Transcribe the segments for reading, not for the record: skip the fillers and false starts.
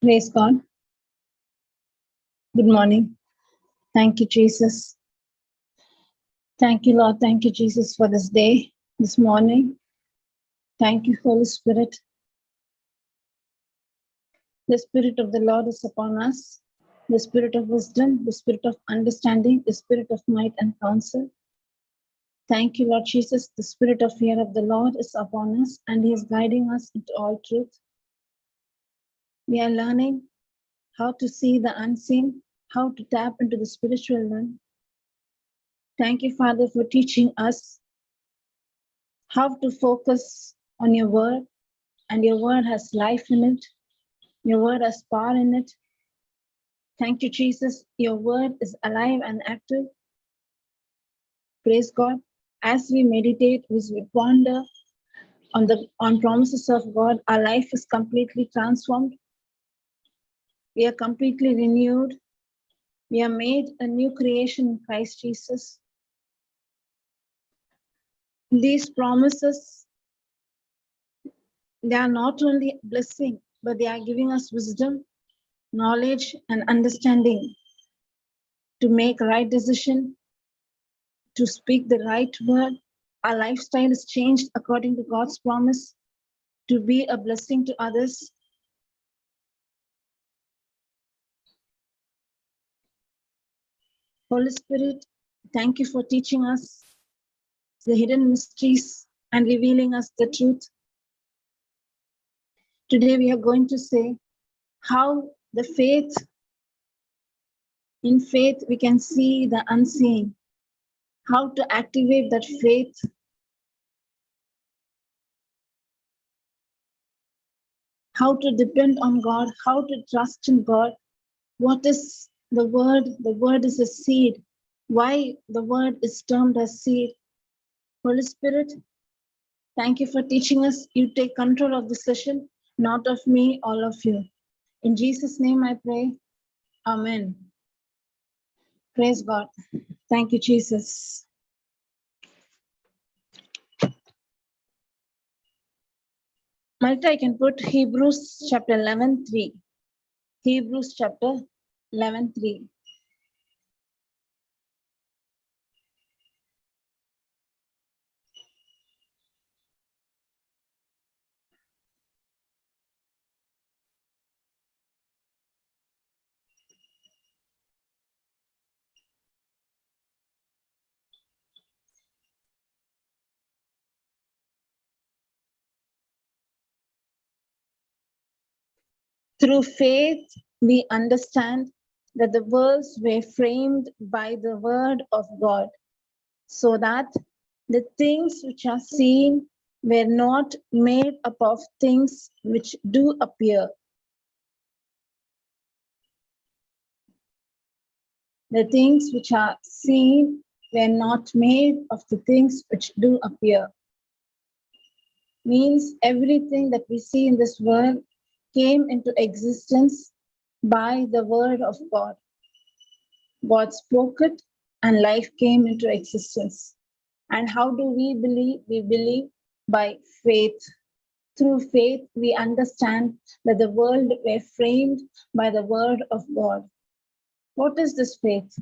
Praise God. Good morning. Thank you, Jesus. Thank you, Lord. Thank you, Jesus, for this day, this morning. Thank you, Holy Spirit. The Spirit of the Lord is upon us. The Spirit of wisdom, the Spirit of understanding, the Spirit of might and counsel. Thank you, Lord Jesus. The Spirit of fear of the Lord is upon us, and He is guiding us into all truth. We are learning how to see the unseen, how to tap into the spiritual realm. Thank you, Father, for teaching us how to focus on your word, and your word has life in it. Your word has power in it. Thank you, Jesus. Your word is alive and active. Praise God. As we meditate, as we ponder on promises of God, our life is completely transformed. We are completely renewed. We are made a new creation in Christ Jesus. These promises, they are not only blessing, but they are giving us wisdom, knowledge, and understanding to make right decision, to speak the right word. Our lifestyle is changed according to God's promise to be a blessing to others. Holy Spirit, thank you for teaching us the hidden mysteries and revealing us the truth. Today we are going to say how in faith we can see the unseen, how to activate that faith, how to depend on God, how to trust in God. What is the word? The word is a seed. Why the word is termed as seed? Holy Spirit, thank you for teaching us. You take control of the session, not of me, all of you. In Jesus' name I pray. Amen. Praise God. Thank you, Jesus. Malta, I can put Hebrews chapter 11:3. Hebrews chapter 11:3. Through faith, we understand that the worlds were framed by the word of God, so that the things which are seen were not made up of things which do appear. The things which are seen were not made of the things which do appear. Means everything that we see in this world came into existence by the word of God. God spoke it and life came into existence. And how do we believe? We believe by faith. Through faith, we understand that the world were framed by the word of God. What is this faith?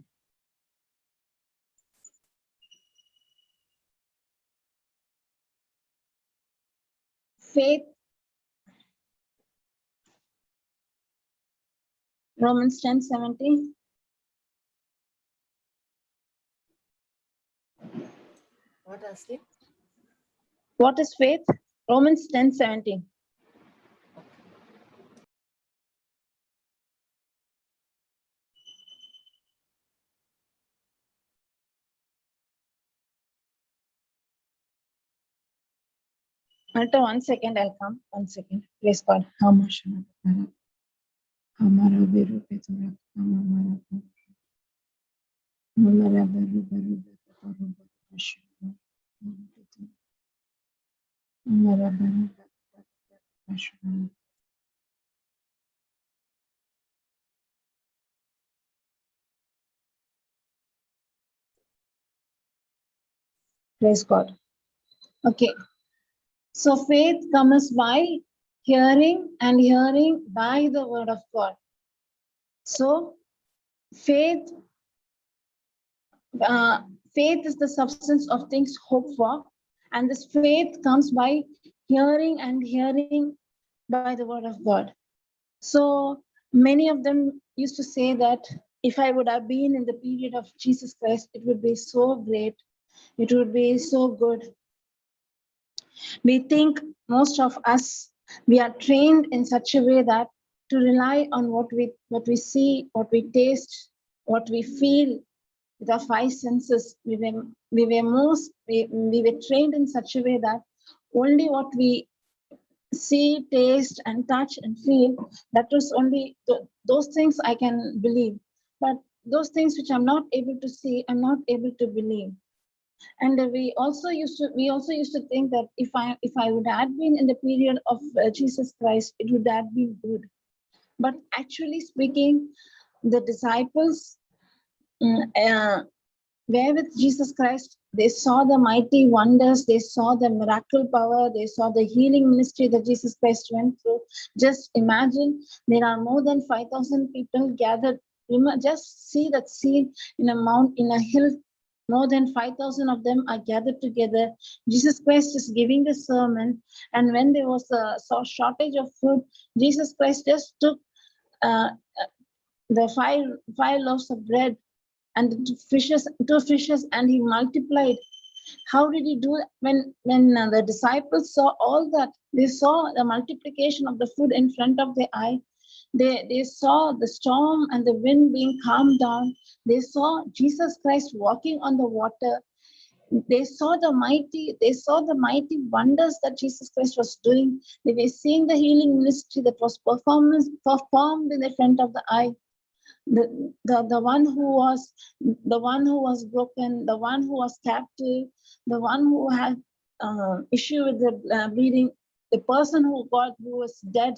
Faith, Romans 10:17. What is it? What is faith? Romans 10:17. Alter, 1 second, I'll come. 1 second. Praise God. How much? Praise God. Okay. So faith comes by hearing and hearing by the word of God. So faith, faith is the substance of things hoped for, and this faith comes by hearing and hearing by the word of God. So many of them used to say that if I would have been in the period of Jesus Christ, it would be so great. It would be so good. We think most of us, we are trained in such a way that to rely on what we see, what we taste, what we feel with our five senses. We were trained in such a way that only what we see, taste, and touch and feel, that was only those things I can believe. But those things which I'm not able to see, I'm not able to believe. And we also used to think that if I would have been in the period of Jesus Christ, it would have been good. But actually speaking, the disciples were with Jesus Christ. They saw the mighty wonders, they saw the miracle power, they saw the healing ministry that Jesus Christ went through. Just imagine, there are more than 5,000 people gathered. Just see that scene in a hill. More than 5,000 of them are gathered together. Jesus Christ is giving the sermon, and when there was a shortage of food, Jesus Christ just took uh, the five loaves of bread and two fishes, and he multiplied. How did he do that? When the disciples saw all that, they saw the multiplication of the food in front of their eye. They saw the storm and the wind being calmed down. They saw Jesus Christ walking on the water. They saw the mighty wonders that Jesus Christ was doing. They were seeing the healing ministry that was performed in the front of the eye. The one who was broken, the one who was captive, the one who had issue with the bleeding, the person who was dead,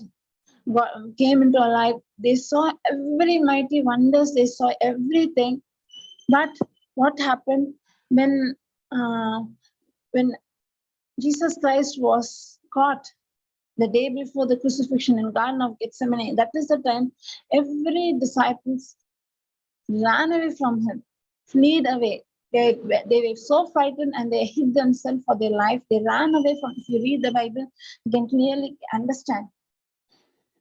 came into our life. They saw every mighty wonders. They saw everything. But what happened when uh, when Jesus Christ was caught the day before the crucifixion in Garden of Gethsemane? That is the time every disciples ran away from him, fled away. They were so frightened and they hid themselves for their life. They ran away from. If you read the Bible, you can clearly understand.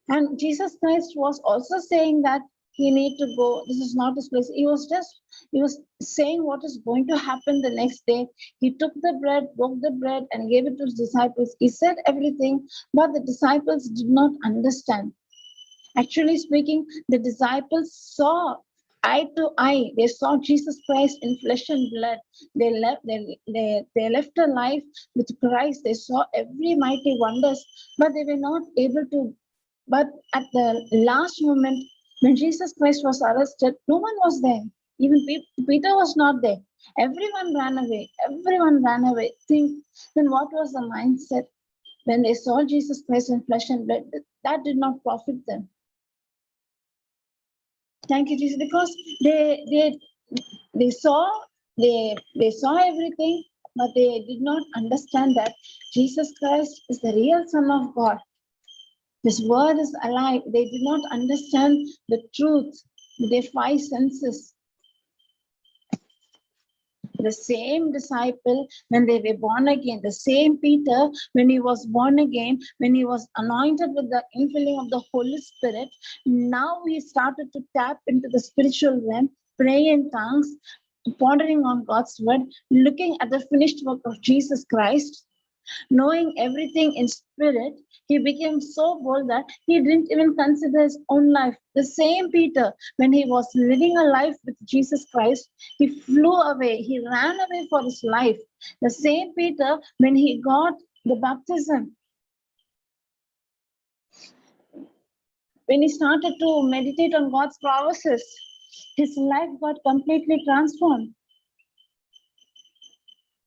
And Jesus Christ was also saying that he need to go. This is not his place. He was saying what is going to happen the next day. He took the bread, broke the bread, and gave it to his disciples. He said everything, but the disciples did not understand. Actually speaking, the disciples saw eye to eye. They saw Jesus Christ in flesh and blood. They left a life with Christ. They saw every mighty wonders, but they were not able to. But at the last moment, when Jesus Christ was arrested, no one was there. Even Peter was not there. Everyone ran away. Everyone ran away. Think, then what was the mindset when they saw Jesus Christ in flesh and blood? That did not profit them. Thank you, Jesus, because they saw everything, but they did not understand that Jesus Christ is the real Son of God. His word is alive. They did not understand the truth with their five senses. The same disciple, when they were born again, the same Peter, when he was born again, when he was anointed with the infilling of the Holy Spirit, now he started to tap into the spiritual realm, pray in tongues, pondering on God's word, looking at the finished work of Jesus Christ. Knowing everything in spirit, he became so bold that he didn't even consider his own life. The same Peter, when he was living a life with Jesus Christ, he flew away, he ran away for his life. The same Peter, when he got the baptism, when he started to meditate on God's promises, his life got completely transformed.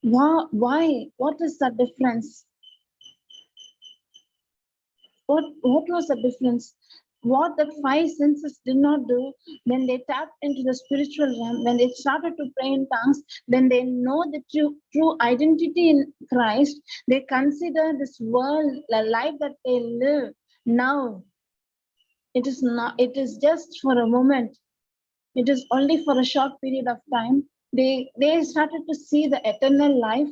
Why? What is the difference? What was the difference? what the five senses did not do, when they tapped into the spiritual realm, when they started to pray in tongues, when they know the true identity in Christ, they consider this world, the life that they live now. It is not. It is just for a moment. It is only for a short period of time. They started to see the eternal life.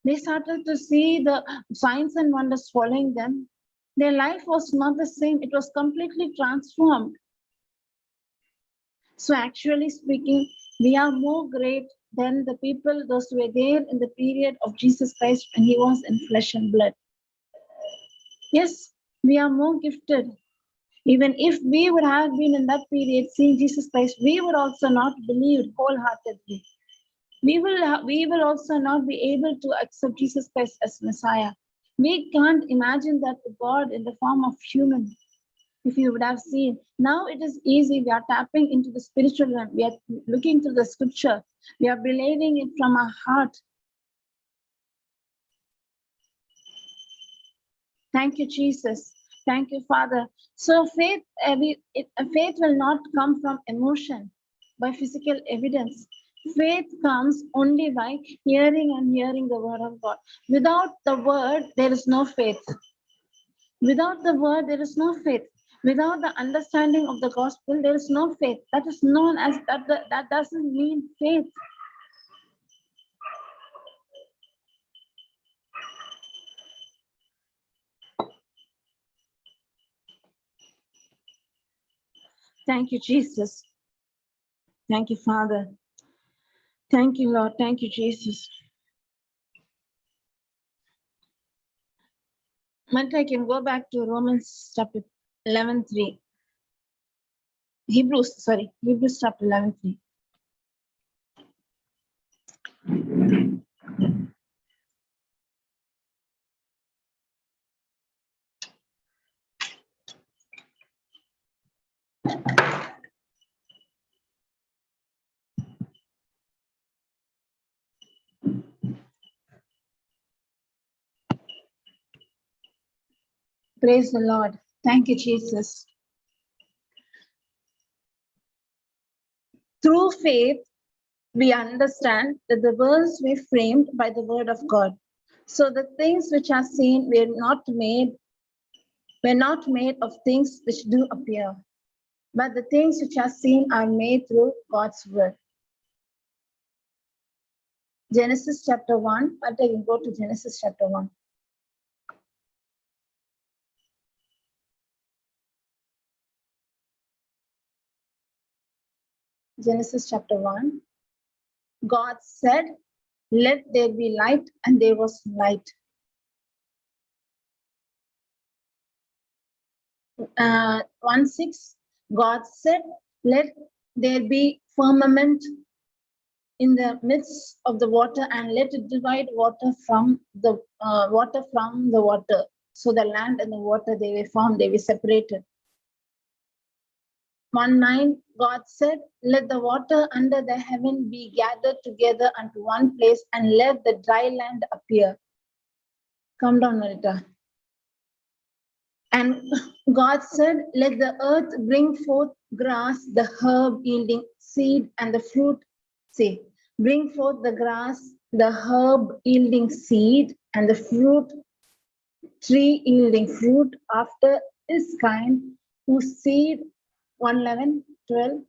They started to see the signs and wonders following them. Their life was not the same. It was completely transformed. So actually speaking, we are more great than the people, those who were there in the period of Jesus Christ when he was in flesh and blood. Yes, we are more gifted. Even if we would have been in that period seeing Jesus Christ, we would also not believe wholeheartedly. We will also not be able to accept Jesus Christ as Messiah. We can't imagine that God in the form of human. If you would have seen, now it is easy. We are tapping into the spiritual realm. We are looking through the scripture. We are believing it from our heart. Thank you, Jesus. Thank you, Father. So faith will not come from emotion, by physical evidence. Faith comes only by hearing and hearing the word of God. Without the word, there is no faith. Without the word, there is no faith. Without the understanding of the gospel, there is no faith. That is known as that doesn't mean faith. Thank you, Jesus. Thank you, Father. Thank you, Lord. Thank you, Jesus. But I can go back to Romans chapter 11:3. Hebrews chapter 11:3. Praise the Lord. Thank you, Jesus. Through faith, we understand that the worlds were framed by the word of God. So the things which are seen were not made of things which do appear, but the things which are seen are made through God's word. Genesis chapter 1, but I can go to Genesis chapter 1. Genesis chapter 1. God said, "Let there be light," and there was light. 1:6, God said, "Let there be firmament in the midst of the water, and let it divide water from the water." So the land and the water, they were formed, they were separated. 1:9, God said, "Let the water under the heaven be gathered together unto one place, and let the dry land appear." Come down, Marita. And God said, "Let the earth bring forth grass, the herb yielding seed, and the fruit." See, bring forth the grass, the herb yielding seed, and the fruit tree yielding fruit after his kind, whose seed, 1:11, 12,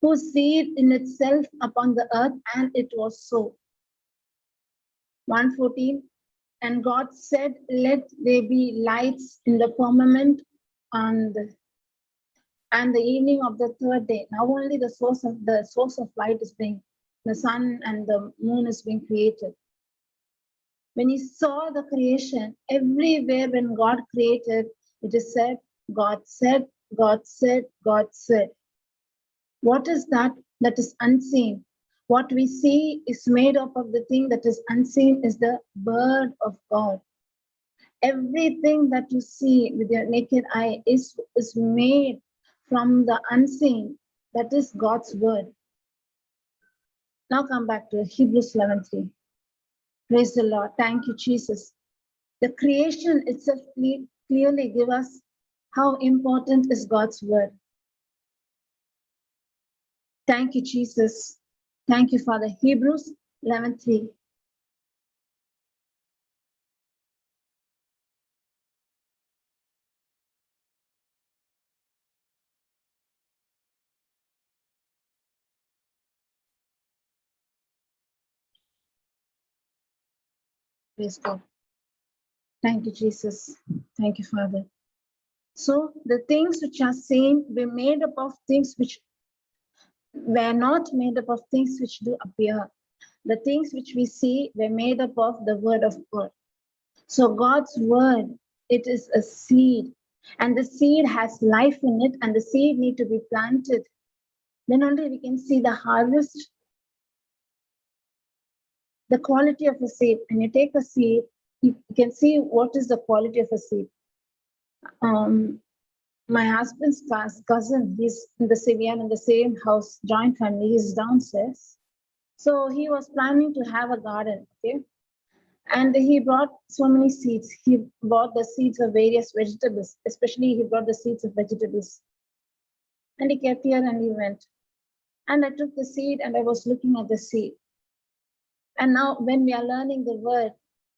whose seed in itself upon the earth, and it was so. 1:14, and God said, "Let there be lights in the firmament and the evening of the third day." Now only the source of light is being, the sun and the moon is being created. When he saw the creation, everywhere when God created, it is said, God said, God said, God said. What is that? That is unseen. What we see is made up of the thing that is unseen, is the word of God. Everything that you see with your naked eye is made from the unseen. That is God's word. Now come back to Hebrews 11:3. Praise the Lord. Thank you, Jesus. The creation itself clearly gives us how important is God's word. Thank you, Jesus. Thank you, Father. Hebrews 11:3. Praise God. Thank you, Jesus. Thank you, Father. So the things which are seen were made up of things which were not made up of things which do appear. The things which we see were made up of the word of God. So God's word, it is a seed, and the seed has life in it, and the seed need to be planted. Then only we can see the harvest. The quality of a seed. When you take a seed, you can see what is the quality of a seed. My husband's cousin, he's in we are in the same house, joint family, he's downstairs. So he was planning to have a garden, okay? And he brought so many seeds. He bought the seeds of various vegetables, especially he brought the seeds of vegetables. And he kept here and he went. And I took the seed and I was looking at the seed. And now when we are learning the word,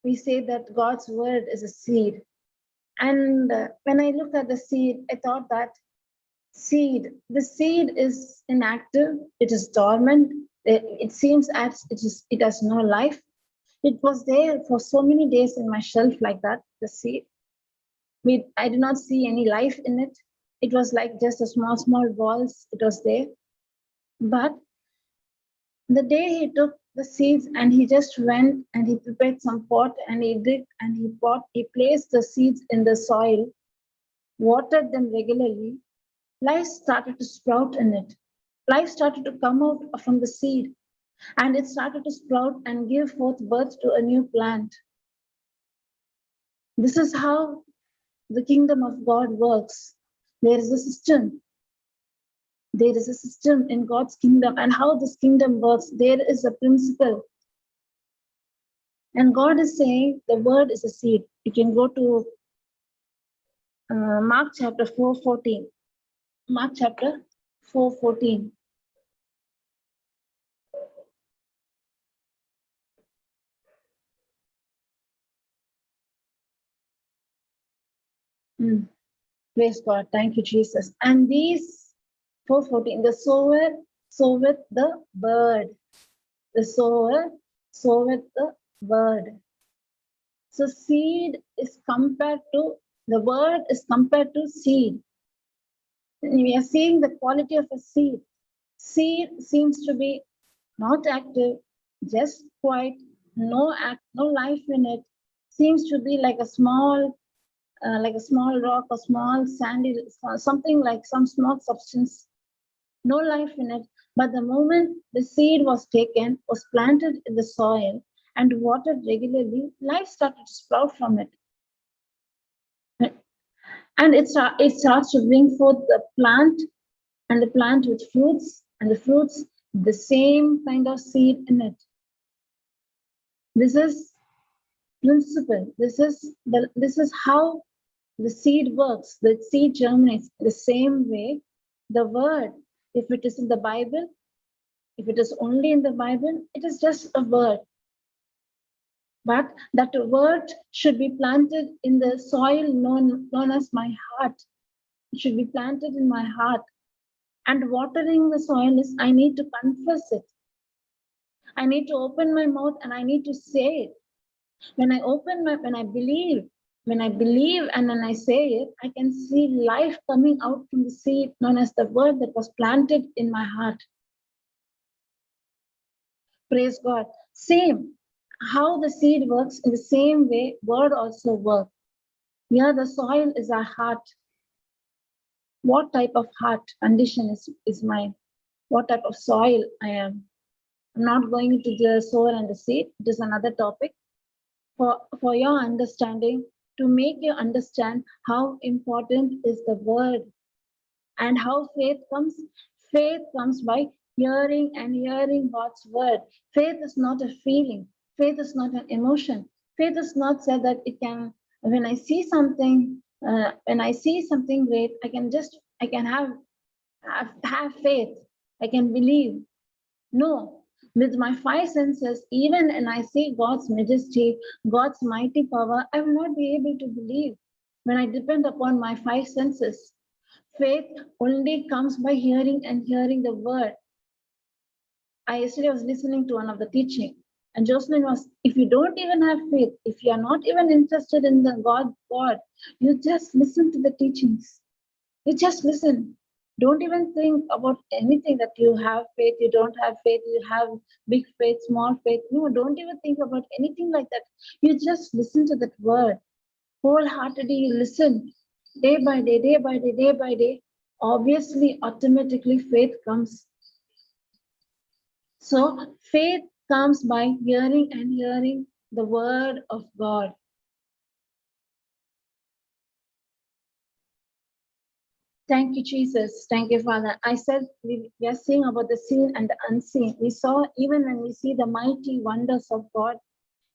we say that God's word is a seed. And when I looked at the seed, I thought that the seed is inactive, it is dormant, it seems as it has no life. It was there for so many days in my shelf like that, the seed. I did not see any life in it. It was like just a small balls, it was there. But the day he took the seeds and he just went and he prepared some pot and he did and he placed the seeds in the soil, watered them regularly, life started to sprout in it. Life started to come out from the seed and it started to sprout and give forth birth to a new plant. This is how the kingdom of God works. There is a system. There is a system in God's kingdom, and how this kingdom works, there is a principle. And God is saying the word is a seed. You can go to Mark chapter 4:14. Mark chapter 4:14. Praise God. Thank you, Jesus. And these 4:14, the sower soweth the word. The sower soweth the word. So seed is compared to, the word is compared to seed. We are seeing the quality of a seed. Seed seems to be not active, just quiet, no life in it. Seems to be like a small rock, a small sandy, something like some small substance, no life in it. But the moment the seed was taken, was planted in the soil and watered regularly, life started to sprout from it. And it starts to bring forth the plant, and the plant with fruits, and the fruits, the same kind of seed in it. This is principle. This is how the seed works. The seed germinates the same way. The word, if it is in the Bible, if it is only in the Bible, it is just a word. But that word should be planted in the soil known as my heart. It should be planted in my heart. And watering the soil is, I need to confess it. I need to open my mouth and I need to say it. When I believe and when I say it, I can see life coming out from the seed known as the word that was planted in my heart. Praise God. Same. How the seed works, in the same way, word also works. Here the soil is our heart. What type of heart condition is mine? What type of soil I am? I'm not going into the sower and the seed. It is another topic. For your understanding, to make you understand how important is the word and how faith comes. Faith comes by hearing and hearing God's word. Faith is not a feeling. Faith is not an emotion. Faith is not said that it can, when I see something, great, I can have faith. I can believe. No, with my five senses, even when I see God's majesty, God's mighty power, I will not be able to believe when I depend upon my five senses. Faith only comes by hearing and hearing the word. Yesterday was listening to one of the teaching, and Jocelyn was, if you don't even have faith, if you are not even interested in the God, you just listen to the teachings. You just listen. Don't even think about anything that you have faith, you don't have faith, you have big faith, small faith. No, don't even think about anything like that. You just listen to that word. Wholeheartedly you listen. Day by day, day by day, day by day. Obviously, automatically faith comes. So faith comes by hearing and hearing the word of God. Thank you, Jesus. Thank you, Father. I said we are seeing about the seen and the unseen. We saw, even when we see the mighty wonders of God,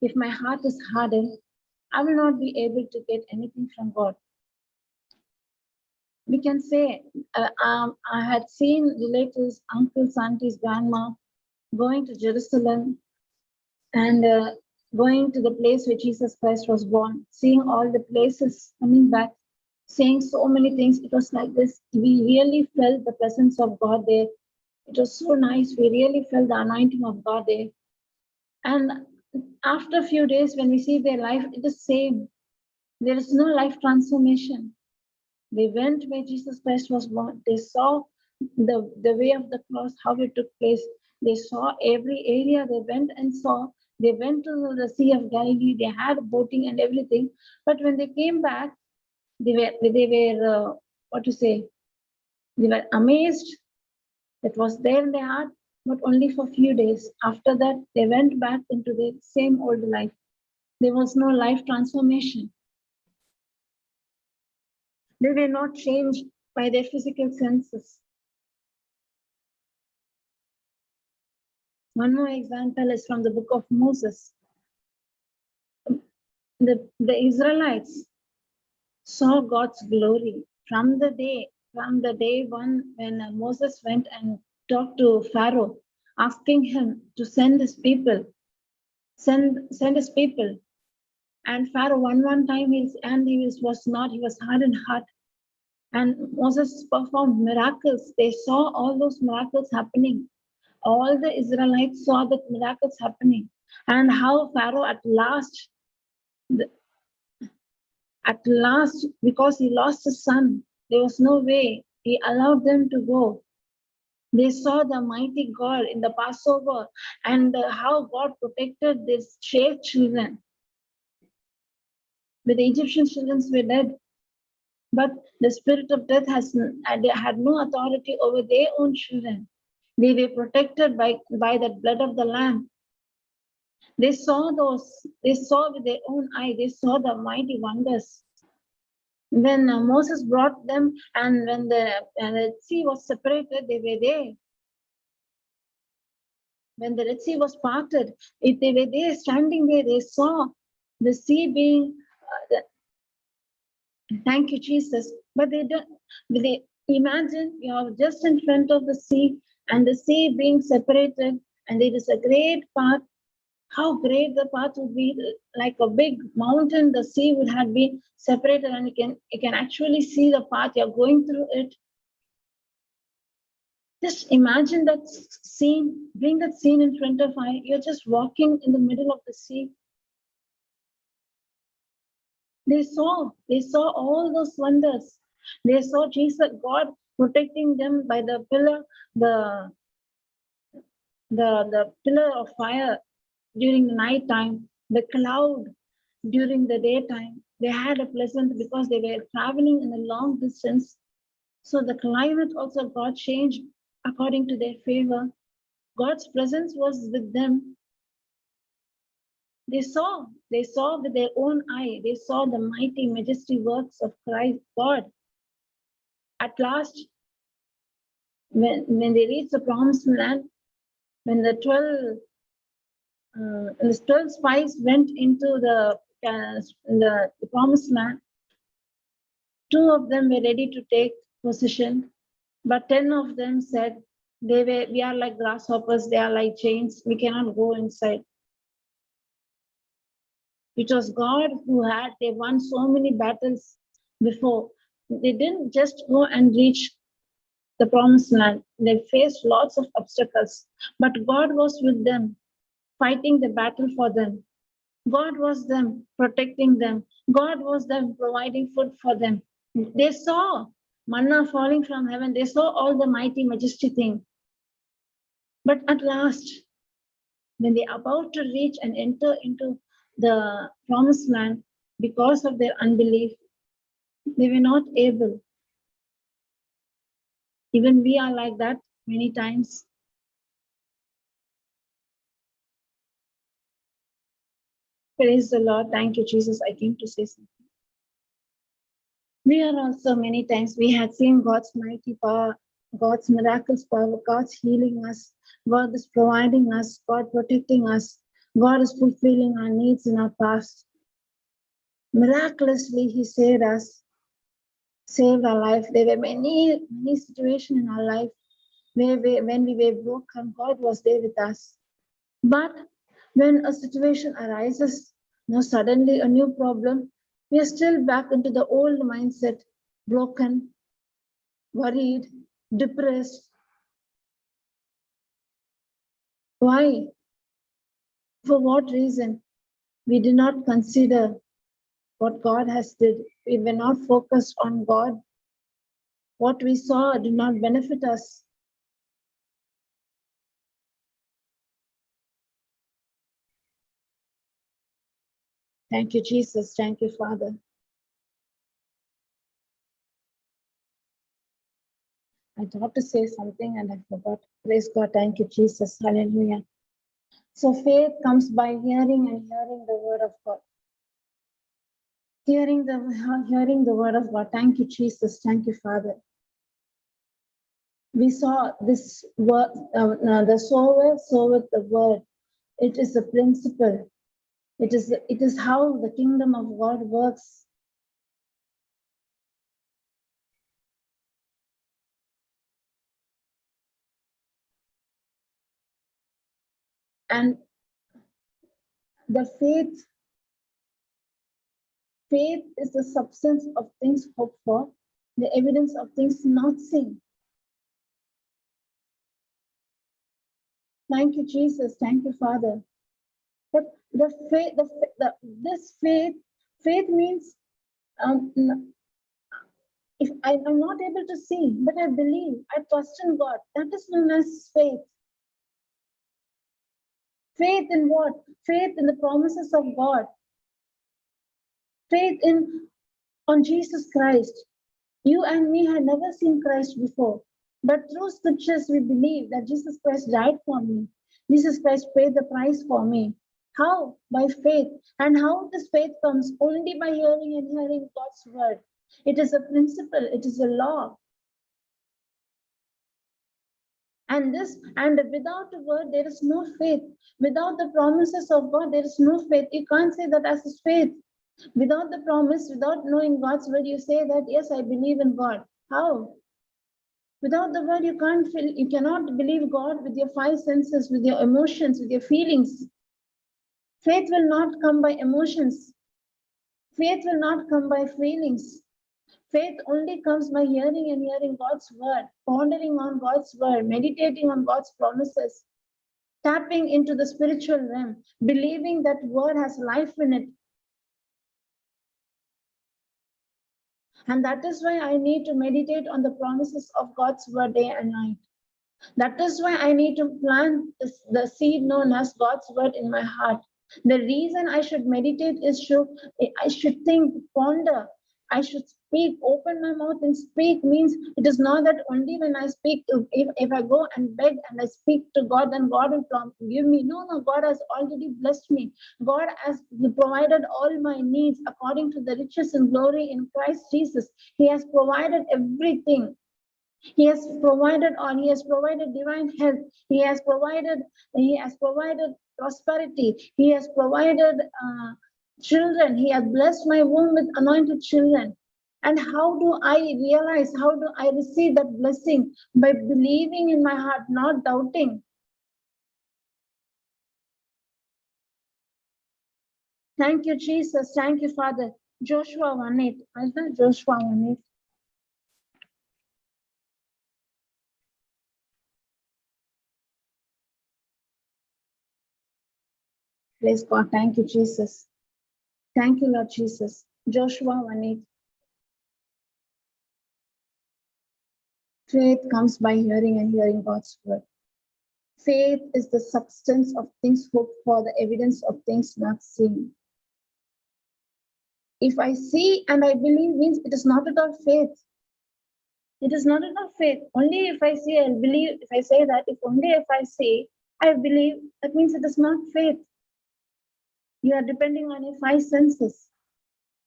if my heart is hardened, I will not be able to get anything from God. We can say, I had seen relatives, uncles, aunties, grandma going to Jerusalem and going to the place where Jesus Christ was born, seeing all the places, coming back, saying so many things. It was like this. We really felt the presence of God there. It was so nice. We really felt the anointing of God there. And after a few days, when we see their life, it is same. There is no life transformation. They went where Jesus Christ was born. They saw the way of the cross, how it took place. They saw every area they went and saw. They went to the Sea of Galilee. They had boating and everything. But when they came back, they were what to say? They were amazed. That was there in their heart, but only for a few days. After that, they went back into the same old life. There was no life transformation. They were not changed by their physical senses. One more example is from the book of Moses. The Israelites saw God's glory from the day one when Moses went and talked to Pharaoh, asking him to send his people. And Pharaoh one time he was hard in heart. And Moses performed miracles. They saw all those miracles happening. All the Israelites saw the miracles happening. And how Pharaoh at last, because he lost his son, there was no way. He allowed them to go. They saw the mighty God in the Passover and how God protected these saved children. But the Egyptian children were dead. But the spirit of death had no authority over their own children. They were protected by the blood of the Lamb. They saw with their own eye, they saw the mighty wonders. When Moses brought them, and when the Red Sea was separated, they were there. When the Red Sea was parted, if they were there, standing there, they saw the sea being, thank you, Jesus. But they imagine you're just in front of the sea and the sea being separated, and there is a great path. How great the path would be, like a big mountain, the sea would have been separated, and you can actually see the path, you're going through it. Just imagine that scene, bring that scene in front of eye. You're just walking in the middle of the sea. They saw all those wonders. They saw Jesus, God protecting them by the pillar, the pillar of fire during the night time, the cloud during the daytime. They had a pleasant, because they were traveling in a long distance. So the climate also got changed according to their favor. God's presence was with them. They saw with their own eye. They saw the mighty, majestic works of Christ, God. At last, when they reached the promised land, when the and the 12 spies went into the promised land. 2 of them were ready to take possession, but 10 of them said, we are like grasshoppers, they are like chains, we cannot go inside. It was God they won so many battles before. They didn't just go and reach the promised land. They faced lots of obstacles, but God was with them, fighting the battle for them. God was them, protecting them. God was them, providing food for them. They saw manna falling from heaven. They saw all the mighty, majestic thing. But at last, when they are about to reach and enter into the promised land, because of their unbelief, they were not able. Even we are like that many times. Praise the Lord. Thank you, Jesus. I came to say something. We are also many times, we had seen God's mighty power, God's miraculous power, God's healing us, God is providing us, God protecting us, God is fulfilling our needs in our past. Miraculously, He saved us, saved our life. There were many situations in our life where when we were broken, God was there with us. But when a situation arises, now suddenly a new problem, we are still back into the old mindset, broken, worried, depressed. Why? For what reason? We did not consider what God has did. We were not focused on God. What we saw did not benefit us. Thank you, Jesus. Thank you, Father. I thought to say something and I forgot. Praise God. Thank you, Jesus. Hallelujah. So faith comes by hearing and hearing the word of God. Hearing the word of God. Thank you, Jesus. Thank you, Father. We saw this word, the sower soweth the word. It is the principle. It is how the kingdom of God works. And the faith is the substance of things hoped for, the evidence of things not seen. Thank you, Jesus. Thank you, Father. But the faith, this faith means if I'm not able to see, but I believe, I trust in God. That is known as faith. Faith in what? Faith in the promises of God. Faith on Jesus Christ. You and me had never seen Christ before, but through scriptures we believe that Jesus Christ died for me. Jesus Christ paid the price for me. How? By faith. And how this faith comes? Only by hearing and hearing God's word. It is a principle, it is a law. And without the word, there is no faith. Without the promises of God, there is no faith. You can't say that as is faith. Without the promise, without knowing God's word, you say that, yes, I believe in God. How? Without the word, you cannot believe God with your five senses, with your emotions, with your feelings. Faith will not come by emotions. Faith will not come by feelings. Faith only comes by hearing and hearing God's word, pondering on God's word, meditating on God's promises, tapping into the spiritual realm, believing that word has life in it. And that is why I need to meditate on the promises of God's word day and night. That is why I need to plant the seed known as God's word in my heart. The reason I should meditate is I should think, ponder. I should speak, open my mouth and speak means it is not that only when I speak, if I go and beg and I speak to God, then God will give me. No, God has already blessed me. God has provided all my needs according to the riches and glory in Christ Jesus. He has provided everything. He has provided divine health. He has provided prosperity. He has provided children. He has blessed my womb with anointed children. And how do I realize, how do I receive that blessing? By believing in my heart, not doubting. Thank you, Jesus. Thank you, Father. Joshua 1:8. Joshua 1:8. Praise God. Thank you, Jesus. Thank you, Lord Jesus. Joshua 1:8. Faith comes by hearing and hearing God's word. Faith is the substance of things hoped for, the evidence of things not seen. If I see and I believe means it is not at all faith. It is not at all faith. Only if I see, I believe. If I say that, if I say, I believe, that means it is not faith. You are depending on your five senses.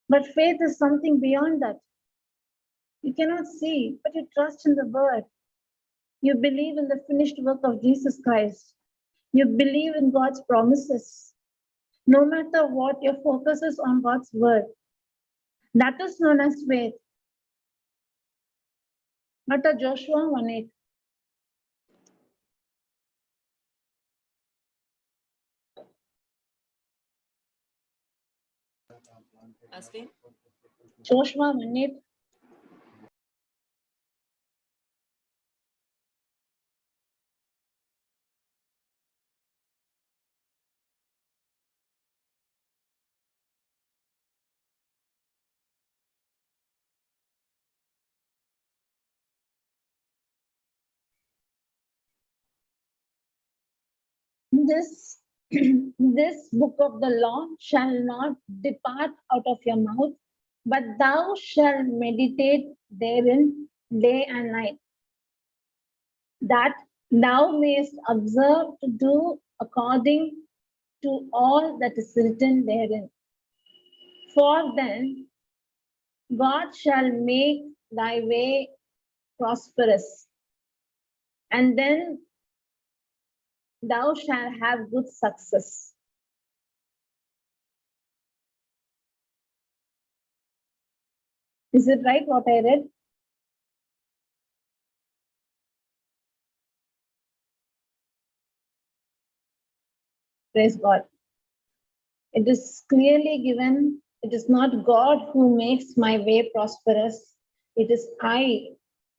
But faith is something beyond that. You cannot see, but you trust in the word. You believe in the finished work of Jesus Christ. You believe in God's promises. No matter what, your focus is on God's word. That is known as faith. But Joshua 1:8. Ashley? Joshua 1:8. This, this book of the law shall not depart out of your mouth, but thou shalt meditate therein day and night, that thou mayest observe to do according to all that is written therein. For then God shall make thy way prosperous, and then thou shalt have good success. Is it right what I read? Praise God. It is clearly given, it is not God who makes my way prosperous, it is I.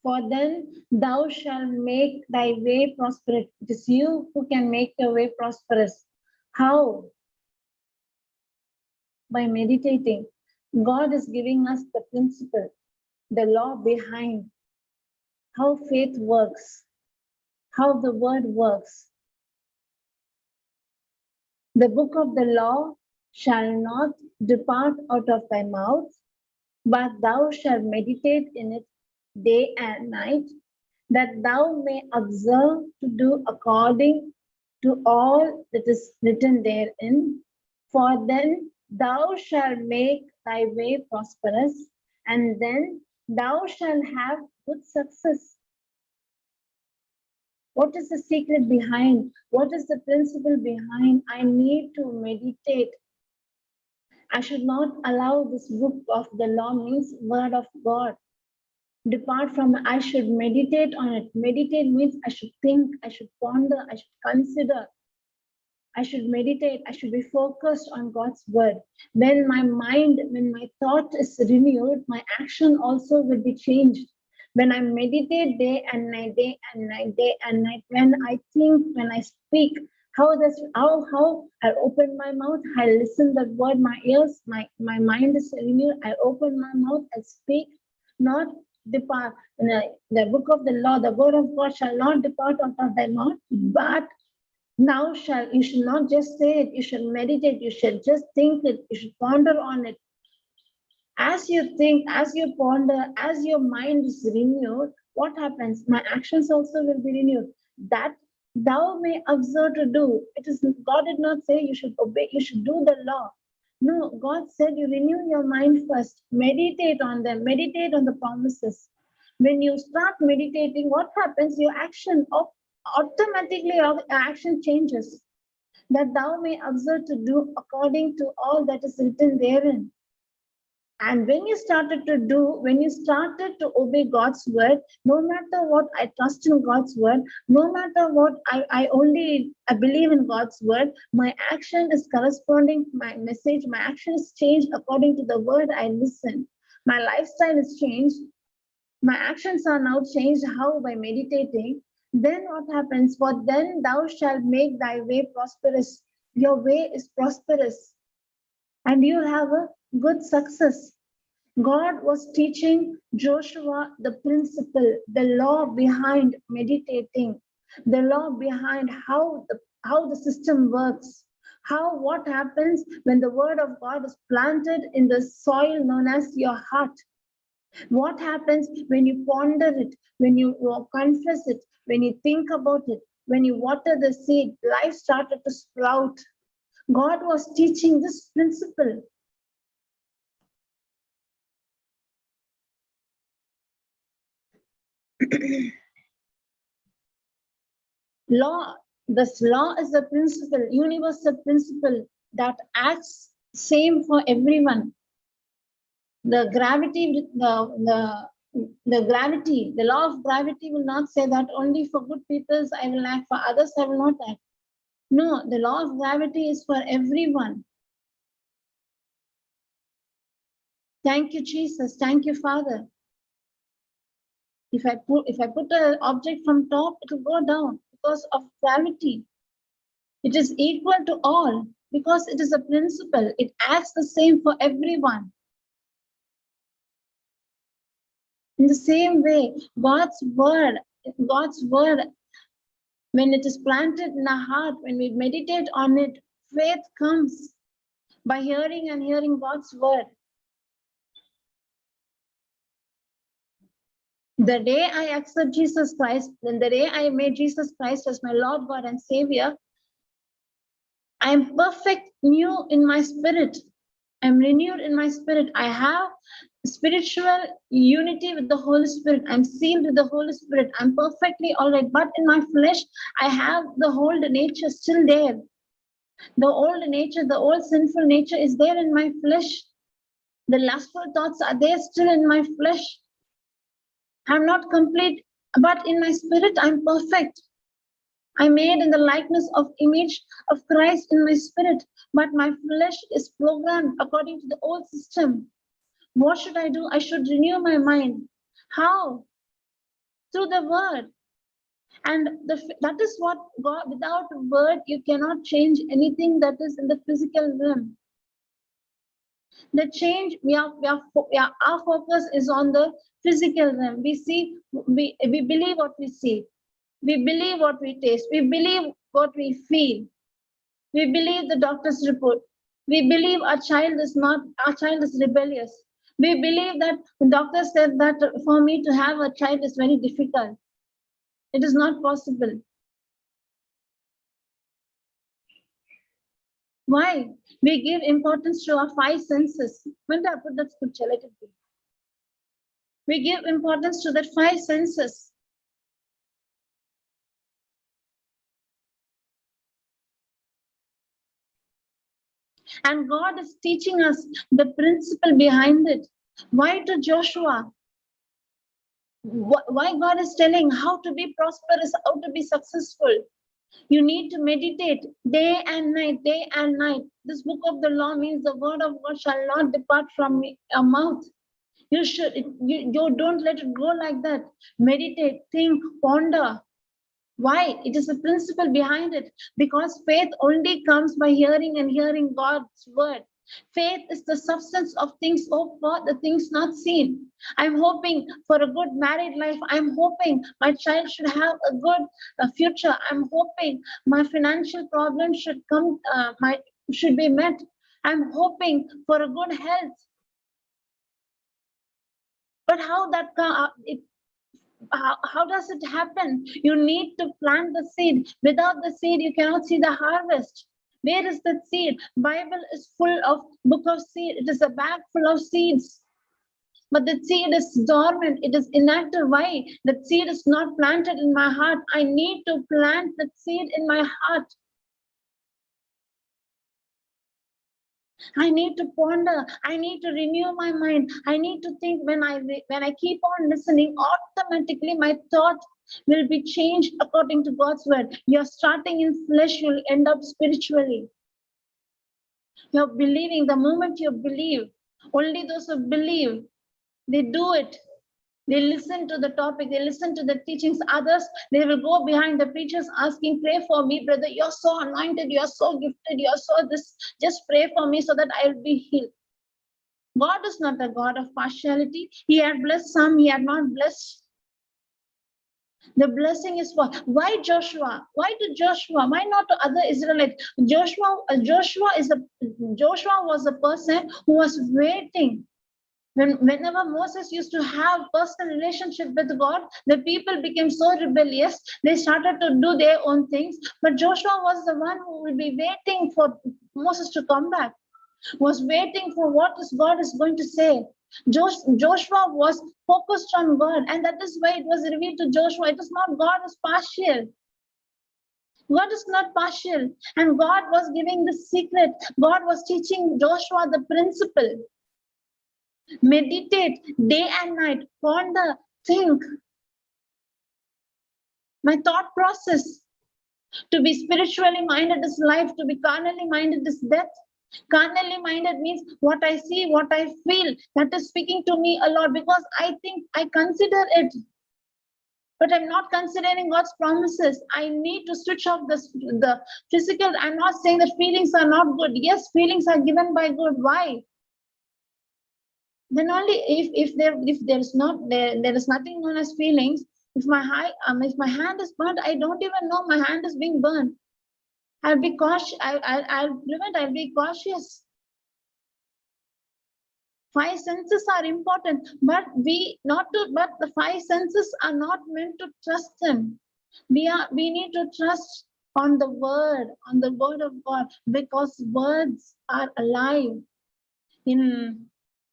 For then thou shalt make thy way prosperous. It is you who can make your way prosperous. How? By meditating. God is giving us the principle, the law behind how faith works, how the word works. The book of the law shall not depart out of thy mouth, but thou shalt meditate in it day and night, that thou may observe to do according to all that is written therein. For then thou shalt make thy way prosperous, and then thou shalt have good success. What is the secret behind? What is the principle behind? I need to meditate. I should not allow this book of the law, means word of God, depart from. I should meditate on it. Meditate means I should think, I should ponder, I should consider. I should meditate, I should be focused on God's word. When my mind, when my thought is renewed, my action also will be changed. When I meditate day and night, day and night, day and night, when I think, when I speak, how I open my mouth, I listen the word, my ears, my mind is renewed, I open my mouth, I speak, not depart. The book of the law, the word of God shall not depart out of thy mouth, but now you should not just say it, you should meditate, you should just think it, you should ponder on it. As you think, as you ponder, as your mind is renewed, what happens? My actions also will be renewed. That thou may observe to do. It is God did not say you should obey, you should do the law. No, God said you renew your mind first, meditate on them, meditate on the promises. When you start meditating, what happens? Your action automatically, your action changes. that thou may observe to do according to all that is written therein. And when you started to obey God's word, no matter what, I trust in God's word, no matter what, I believe in God's word, my action is corresponding to my message, my action is changed according to the word I listen. My lifestyle is changed. My actions are now changed. How? By meditating. Then what happens? For then thou shalt make thy way prosperous. Your way is prosperous and you have a good success. God was teaching Joshua the principle, the law behind meditating, the law behind how the system works, what happens when the word of God is planted in the soil known as your heart. What happens when you ponder it, when you confess it, when you think about it, when you water the seed, life started to sprout. God was teaching this principle. This law is a principle, universal principle that acts same for everyone. The gravity, the law of gravity will not say that only for good people I will act, for others I will not act. No, the law of gravity is for everyone. Thank you, Jesus. Thank you, Father. If I put an object from top, it will go down because of gravity. It is equal to all because it is a principle. It acts the same for everyone. In the same way, God's word, when it is planted in our heart, when we meditate on it, faith comes by hearing and hearing God's word. The day I accept Jesus Christ, and the day I made Jesus Christ as my Lord, God, and Savior, I am perfect new in my spirit. I'm renewed in my spirit. I have spiritual unity with the Holy Spirit. I'm sealed with the Holy Spirit. I'm perfectly all right. But in my flesh, I have the old nature still there. The old nature, the old sinful nature is there in my flesh. The lustful thoughts are there still in my flesh. I'm not complete, but in my spirit, I'm perfect. I'm made in the likeness of image of Christ in my spirit, but my flesh is programmed according to the old system. What should I do? I should renew my mind. How? Through the word. And that is what God, without word, you cannot change anything that is in the physical realm. The change, our focus is on the physical realm. We believe what we see. We believe what we taste. We believe what we feel. We believe the doctor's report. We believe our child is rebellious. We believe that the doctor said that for me to have a child is very difficult. It is not possible. Why? We give importance to our five senses. When did I put that scripture? Let it be. We give importance to that five senses. And God is teaching us the principle behind it. Why to Joshua? Why God is telling how to be prosperous, how to be successful? You need to meditate day and night, day and night. This book of the law means the word of God shall not depart from your mouth. You don't let it go like that. Meditate, think, ponder. Why? It is a principle behind it. Because faith only comes by hearing and hearing God's word. Faith is the substance of things hoped for, the things not seen. I'm hoping for a good married life. I'm hoping my child should have a good future. I'm hoping my financial problems should be met. I'm hoping for a good health. But how does it happen? You need to plant the seed. Without the seed, you cannot see the harvest. Where is that seed? Bible is full of book of seed. It is a bag full of seeds. But the seed is dormant. It is inactive. Why? The seed is not planted in my heart. I need to plant that seed in my heart. I need to ponder. I need to renew my mind. I need to think. When I keep on listening, automatically my thought will be changed according to God's word. You're starting in flesh, you'll end up spiritually. You're believing. The moment you believe, only those who believe, they do it. They listen to the topic, they listen to the teachings. Others, they will go behind the preachers asking, pray for me, brother. You're so anointed, you're so gifted, you're so this. Just pray for me so that I'll be healed. God is not a God of partiality. He had blessed some, he had not blessed. The blessing is for why Joshua? Why to Joshua? Why not to other Israelites? Joshua was a person who was waiting. Whenever Moses used to have personal relationship with God, the people became so rebellious. They started to do their own things. But Joshua was the one who will be waiting for Moses to come back, was waiting for what God is going to say. Joshua was focused on God, and that is why it was revealed to Joshua. It is not God is partial. God is not partial, and God was giving the secret. God was teaching Joshua the principle. Meditate day and night, ponder, think. My thought process. To be spiritually minded is life, to be carnally minded is death. Carnally minded means what I see, what I feel. That is speaking to me a lot because I think I consider it. But I'm not considering God's promises. I need to switch off the physical. I'm not saying that feelings are not good. Yes, feelings are given by God. Why? Then only if there is nothing known as feelings. If my hand is burnt, I don't even know my hand is being burnt. I'll be cautious. I'll be cautious. Five senses are important, but the five senses are not meant to trust them. We need to trust on the word of God, because words are alive. In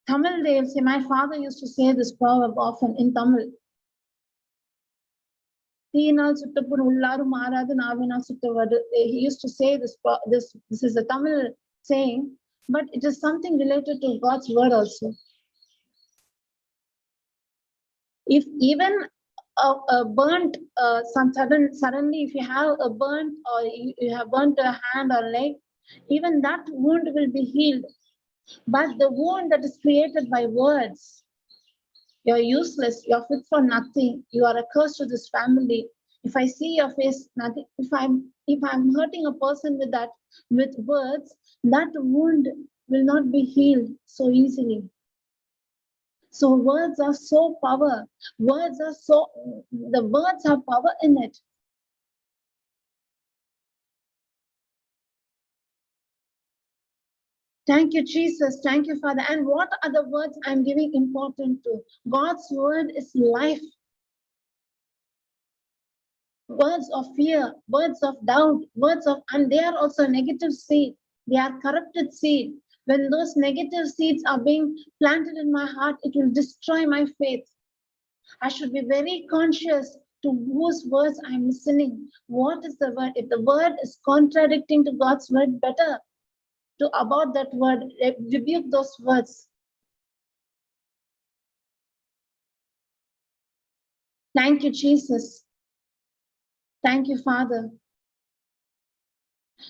Tamil, they'll say, my father used to say this proverb often in Tamil. He used to say this is a Tamil saying, but it is something related to God's word also. If even a burnt, suddenly if you have a burnt or you have burnt a hand or leg, even that wound will be healed. But the wound that is created by words, you're useless, you're fit for nothing, you are a curse to this family. If I see your face, nothing. If I'm hurting a person with words, that wound will not be healed so easily. So words are so power. The words have power in it. Thank you, Jesus. Thank you, Father. And what are the words I'm giving importance to? God's word is life. Words of fear, words of doubt, and they are also negative seed. They are corrupted seed. When those negative seeds are being planted in my heart, it will destroy my faith. I should be very conscious to whose words I'm listening. What is the word? If the word is contradicting to God's word, better to about that word, rebuke those words. Thank you, Jesus. Thank you, Father.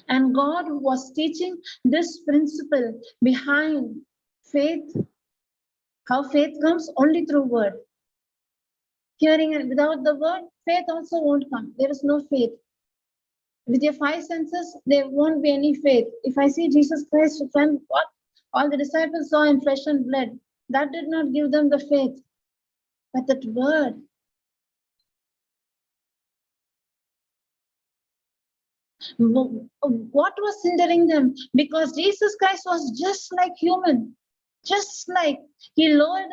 And God was teaching this principle behind faith. How faith comes? Only through word. Hearing and without the word, faith also won't come. There is no faith. With your five senses, there won't be any faith. If I see Jesus Christ, friend, what all the disciples saw in flesh and blood, that did not give them the faith. But that word, what was hindering them? Because Jesus Christ was just like human, just like he lowered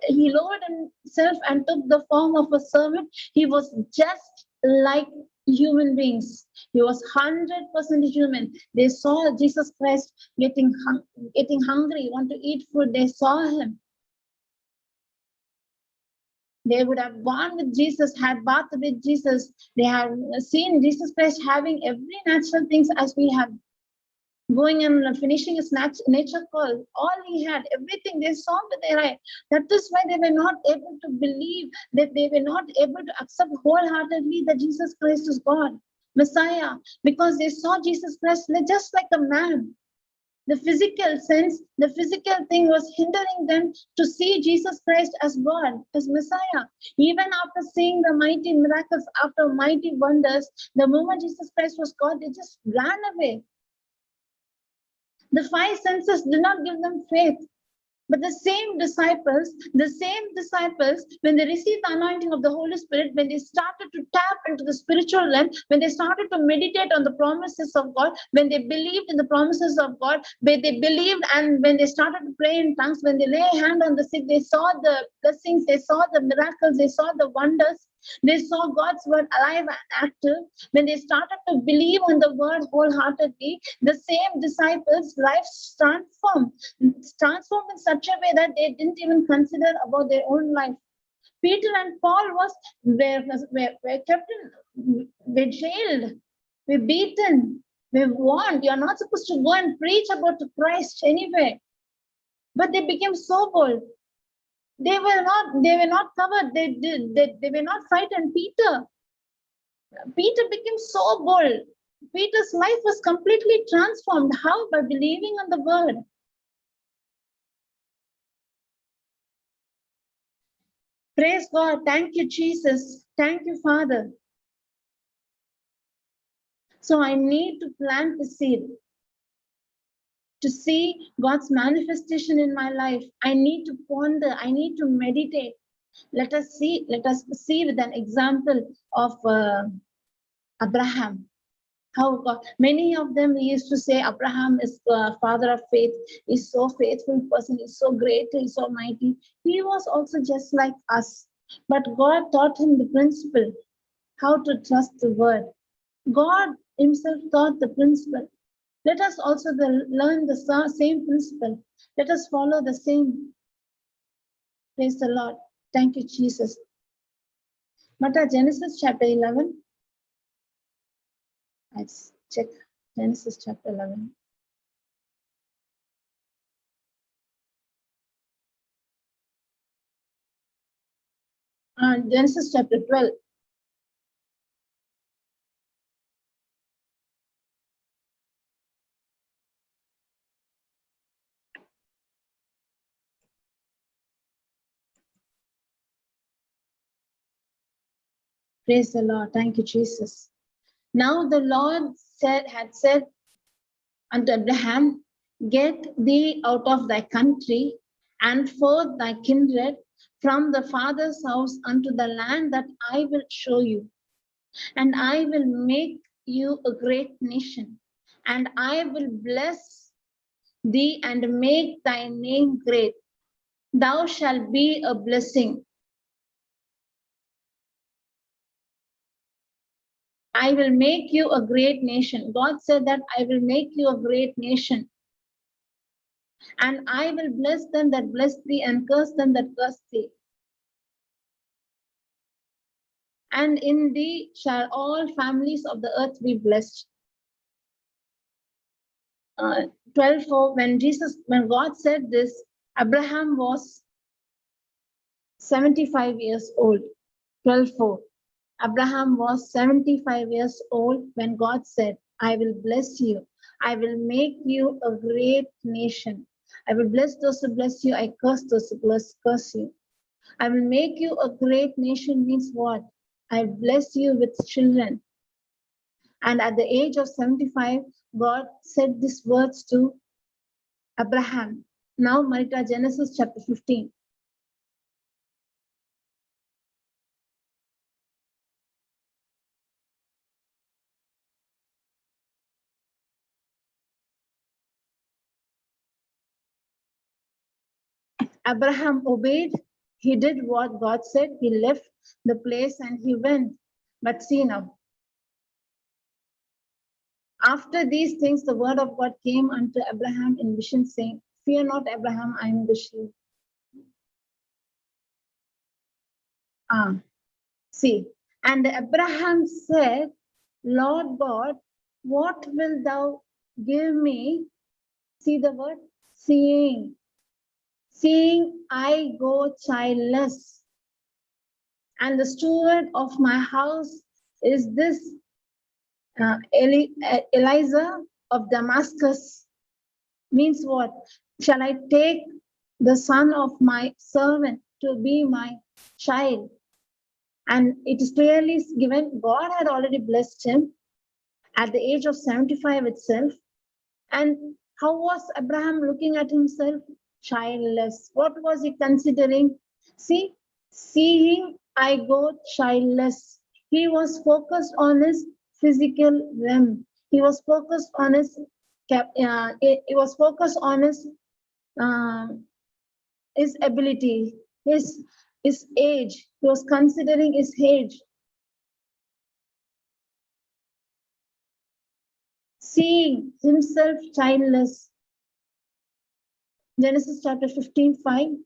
himself and took the form of a servant. He was just like human beings. He was 100% human. They saw Jesus Christ getting hungry, want to eat food. They saw him. They would have gone with Jesus, had bathed with Jesus. They have seen Jesus Christ having every natural things as we have. going and finishing his nature call. All he had, everything they saw with their eye. That is why they were not able to believe, that they were not able to accept wholeheartedly that Jesus Christ is God, Messiah, because they saw Jesus Christ just like a man. The physical sense, the physical thing was hindering them to see Jesus Christ as God, as Messiah. Even after seeing the mighty miracles, after mighty wonders, the moment Jesus Christ was God, they just ran away. The five senses did not give them faith. But the same disciples, when they received the anointing of the Holy Spirit, when they started to tap into the spiritual realm, when they started to meditate on the promises of God, when they believed in the promises of God, when they believed and when they started to pray in tongues, when they lay a hand on the sick, they saw the blessings, they saw the miracles, they saw the wonders. They saw God's word alive and active. When they started to believe on the word wholeheartedly, the same disciples' lives transformed in such a way that they didn't even consider about their own life. Peter and Paul were kept in, were jailed, were beaten, were warned. You're not supposed to go and preach about Christ anyway. But they became so bold. They were not covered. They were not frightened. Peter became so bold. Peter's life was completely transformed. How? By believing on the word. Praise God. Thank you, Jesus. Thank you, Father. So I need to plant the seed to see God's manifestation in my life. I need to ponder. I need to meditate. Let us see with an example of Abraham. How God, many of them used to say Abraham is the father of faith, is so faithful person, is so great, is so mighty. He was also just like us. But God taught him the principle, how to trust the word. God himself taught the principle. Let us also learn the same principle. Let us follow the same. Praise the Lord. Thank you, Jesus. Genesis chapter 11. Let's check Genesis chapter 11. Genesis chapter 12. Praise the Lord. Thank you, Jesus. Now the Lord had said unto Abraham, get thee out of thy country and forth thy kindred from the father's house unto the land that I will show you. And I will make you a great nation, and I will bless thee and make thy name great. Thou shalt be a blessing. I will make you a great nation. God said that I will make you a great nation. And I will bless them that bless thee and curse them that curse thee. And in thee shall all families of the earth be blessed. 12:4, when God said this, Abraham was 75 years old. 12:4. Abraham was 75 years old when God said, I will bless you. I will make you a great nation. I will bless those who bless you. I curse those who curse you. I will make you a great nation means what? I bless you with children. And at the age of 75, God said these words to Abraham. Now, Marita, Genesis chapter 15. Abraham obeyed. He did what God said. He left the place and he went. But see now, after these things, the word of God came unto Abraham in vision, saying, fear not, Abraham, I am the shield. See, and Abraham said, Lord God, what wilt thou give me, see the word, seeing I go childless, and the steward of my house is this Eliza of Damascus. Means what? Shall I take the son of my servant to be my child? And it is clearly given, God had already blessed him at the age of 75 itself. And how was Abraham looking at himself? Childless. What was he considering? See, seeing I go childless. He was focused on his physical realm. He was focused on his he was focused on his ability, his age. He was considering his age. Seeing himself childless. Genesis chapter 15:5.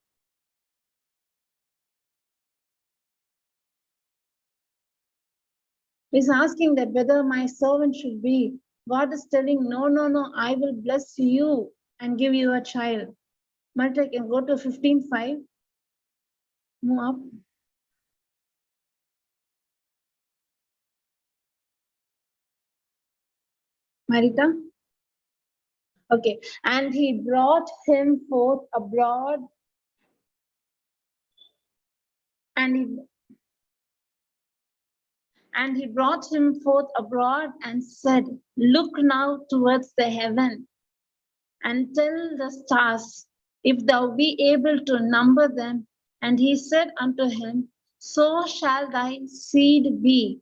He's asking that whether my servant should be. God is telling, no, no, no, I will bless you and give you a child. Marita can go to 15:5. Move up. Marita? Okay. And he brought him forth abroad, and he brought him forth abroad and said, look now towards the heaven and tell the stars, if thou be able to number them. And he said unto him, so shall thy seed be.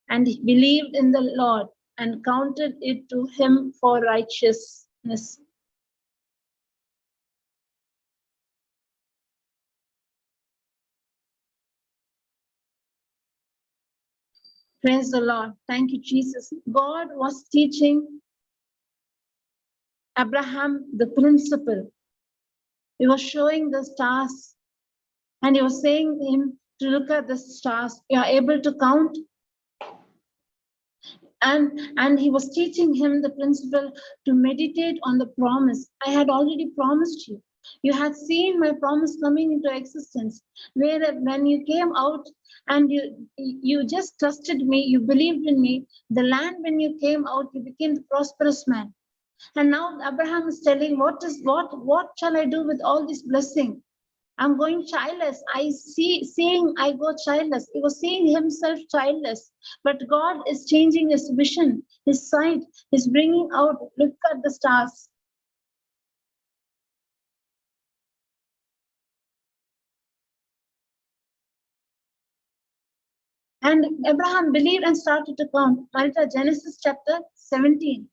And he believed in the Lord and counted it to him for righteousness. Praise the Lord. Thank you, Jesus. God was teaching Abraham the principle. He was showing the stars, and he was saying to him to look at the stars. You are able to count? And he was teaching him the principle to meditate on the promise. I had already promised you. You had seen my promise coming into existence, where when you came out and you just trusted me, you believed in me, the land when you came out, you became the prosperous man. And now Abraham is telling, what shall I do with all this blessing? I'm going childless. Seeing I go childless. He was seeing himself childless, but God is changing his vision, his sight. He's bringing out, look at the stars. And Abraham believed and started to count. Marita, Genesis chapter 17.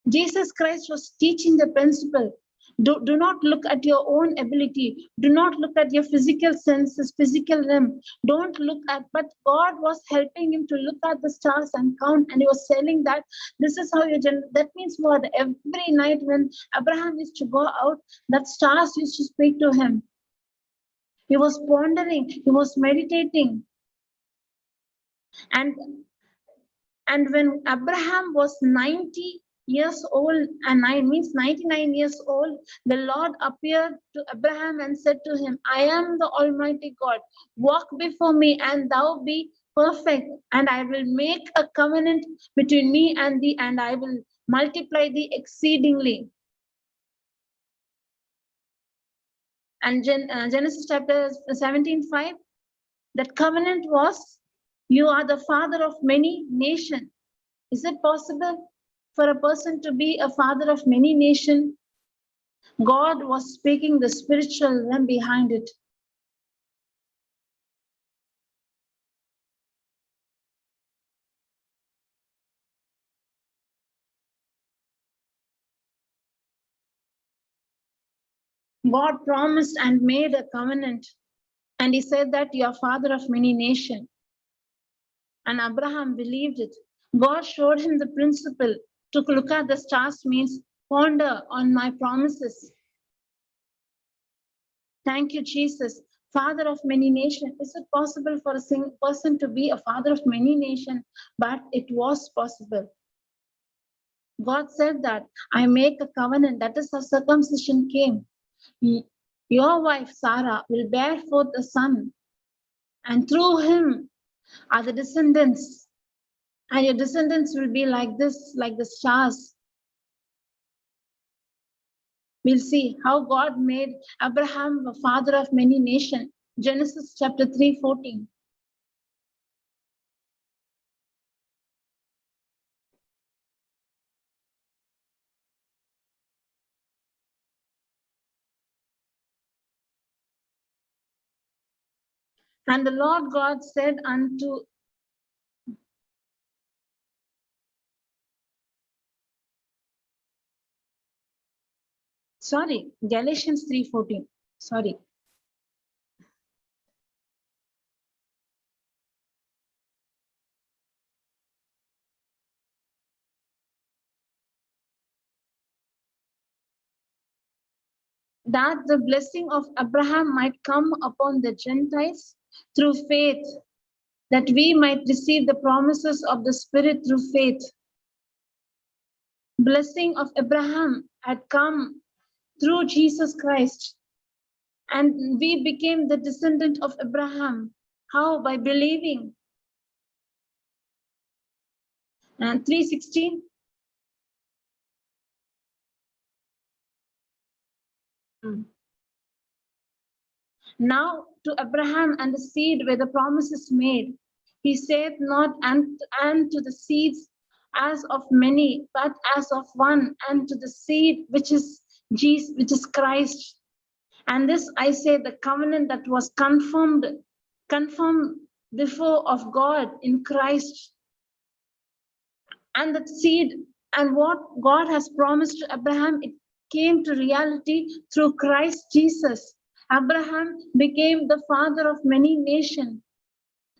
Jesus Christ was teaching the principle. Do not look at your own ability. Do not look at your physical senses, physical realm. Don't look at, but God was helping him to look at the stars and count. And he was telling that this is how you that means what? Every night when Abraham used to go out, that stars used to speak to him. He was pondering, he was meditating. And when Abraham was 90 years old, and I means 99 years old, the Lord appeared to Abraham and said to him, I am the Almighty God. Walk before me and thou be perfect, and I will make a covenant between me and thee, and I will multiply thee exceedingly. And Genesis chapter 17:5, that covenant was, you are the father of many nations. Is it possible for a person to be a father of many nations? God was speaking the spiritual realm behind it. God promised and made a covenant. And he said that you are father of many nations. And Abraham believed it. God showed him the principle. To look at the stars means ponder on my promises. Thank you, Jesus. Father of many nations. Is it possible for a single person to be a father of many nations? But it was possible. God said that I make a covenant. That is how circumcision came. Your wife Sarah will bear forth a son, and through him are the descendants. And your descendants will be like this, like the stars. We'll see how God made Abraham a father of many nations. Genesis chapter 3:14. And the Lord God said unto Galatians 3:14. Sorry. That the blessing of Abraham might come upon the Gentiles through faith, that we might receive the promises of the Spirit through faith. Blessing of Abraham had come through Jesus Christ, and we became the descendant of Abraham. How? By believing. And 3:16. Now to Abraham and the seed where the promise is made, he saith not and to the seeds as of many, but as of one, and to the seed which is Jesus, which is Christ. And this I say, the covenant that was confirmed before of God in Christ, and that seed and what God has promised to Abraham, it came to reality through Christ Jesus. Abraham became the father of many nations.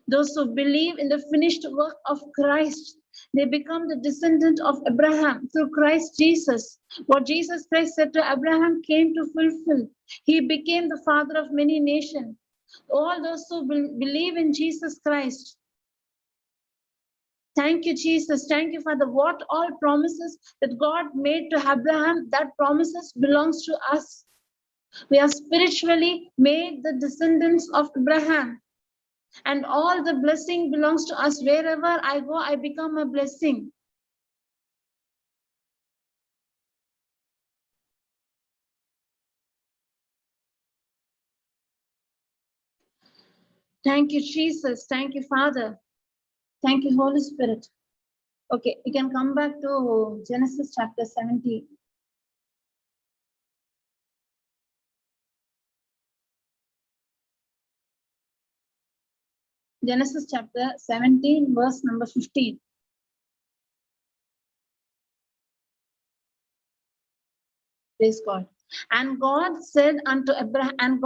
Those who believe in the finished work of Christ, they become the descendant of Abraham through Christ Jesus. What Jesus Christ said to Abraham came to fulfill. He became the father of many nations. All those who believe in Jesus Christ. Thank you, Jesus. Thank you, Father. What all promises that God made to Abraham, that promises belongs to us. We are spiritually made the descendants of Abraham. And all the blessing belongs to us. Wherever I go, I become a blessing. Thank you, Jesus. Thank you, Father. Thank you, Holy Spirit. Okay, we can come back to Genesis chapter 17. Genesis chapter 17, verse number 15. Praise God. And God said unto Abraham,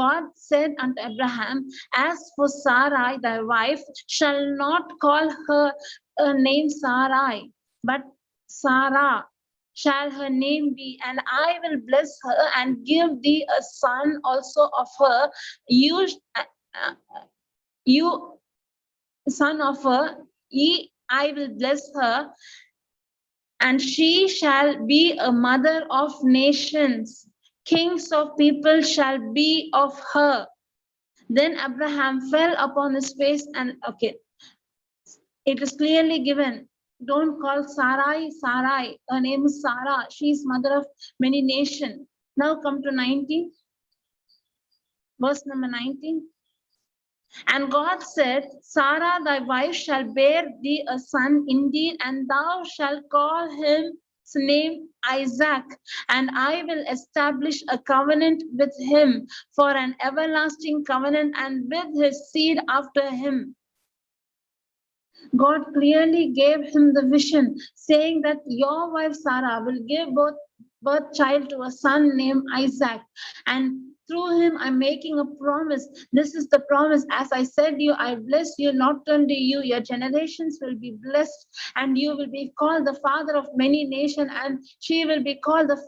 as for Sarai, thy wife, shall not call her name Sarai, but Sarah shall her name be, and I will bless her and give thee a son also of her. You son of her, I will bless her, and she shall be a mother of nations. Kings of people shall be of her. Then Abraham fell upon his face and, okay, it is clearly given. Don't call Sarai, Sarai. Her name is Sarah. She is mother of many nations. Now come to 19. Verse number 19. And God said, Sarah, thy wife, shall bear thee a son indeed, and thou shalt call him name Isaac, and I will establish a covenant with him for an everlasting covenant, and with his seed after him. God clearly gave him the vision, saying that your wife Sarah will give birth child to a son named Isaac, and through him, I'm making a promise. This is the promise. As I said you, I bless you, not only you, your generations will be blessed, and you will be called the father of many nations, and she will be called the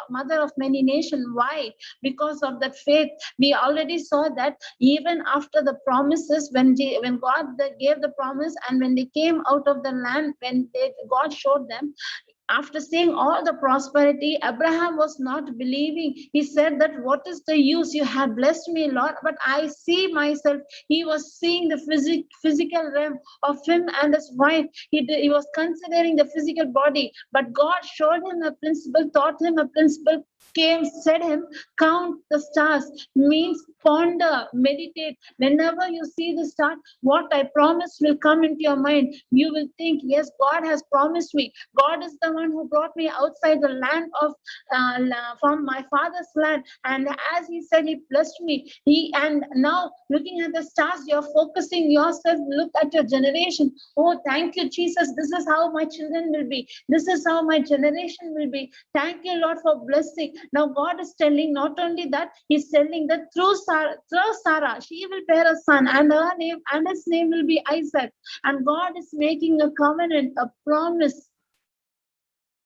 mother of many nations. Why? Because of that faith. We already saw that even after the promises, when God gave the promise, and when they came out of the land, when God showed them, after seeing all the prosperity, Abraham was not believing. He said that, what is the use? You have blessed me, Lord, but I see myself. He was seeing the physical realm of him and his wife. He was considering the physical body, but God showed him a principle, taught him a principle, said him, count the stars, means ponder, meditate. Whenever you see the star, what I promised will come into your mind. You will think, yes, God has promised me. God is the one who brought me outside the land of from my father's land, and as he said, he blessed me. And now looking at the stars, you're focusing yourself. Look at your generation. Oh, thank you, Jesus. This is how my children will be. This is how my generation will be. Thank you, Lord, for blessing. Now God is telling, not only that, he's telling that through Sarah, she will bear a son, and her name and his name will be Isaac. And God is making a covenant, a promise.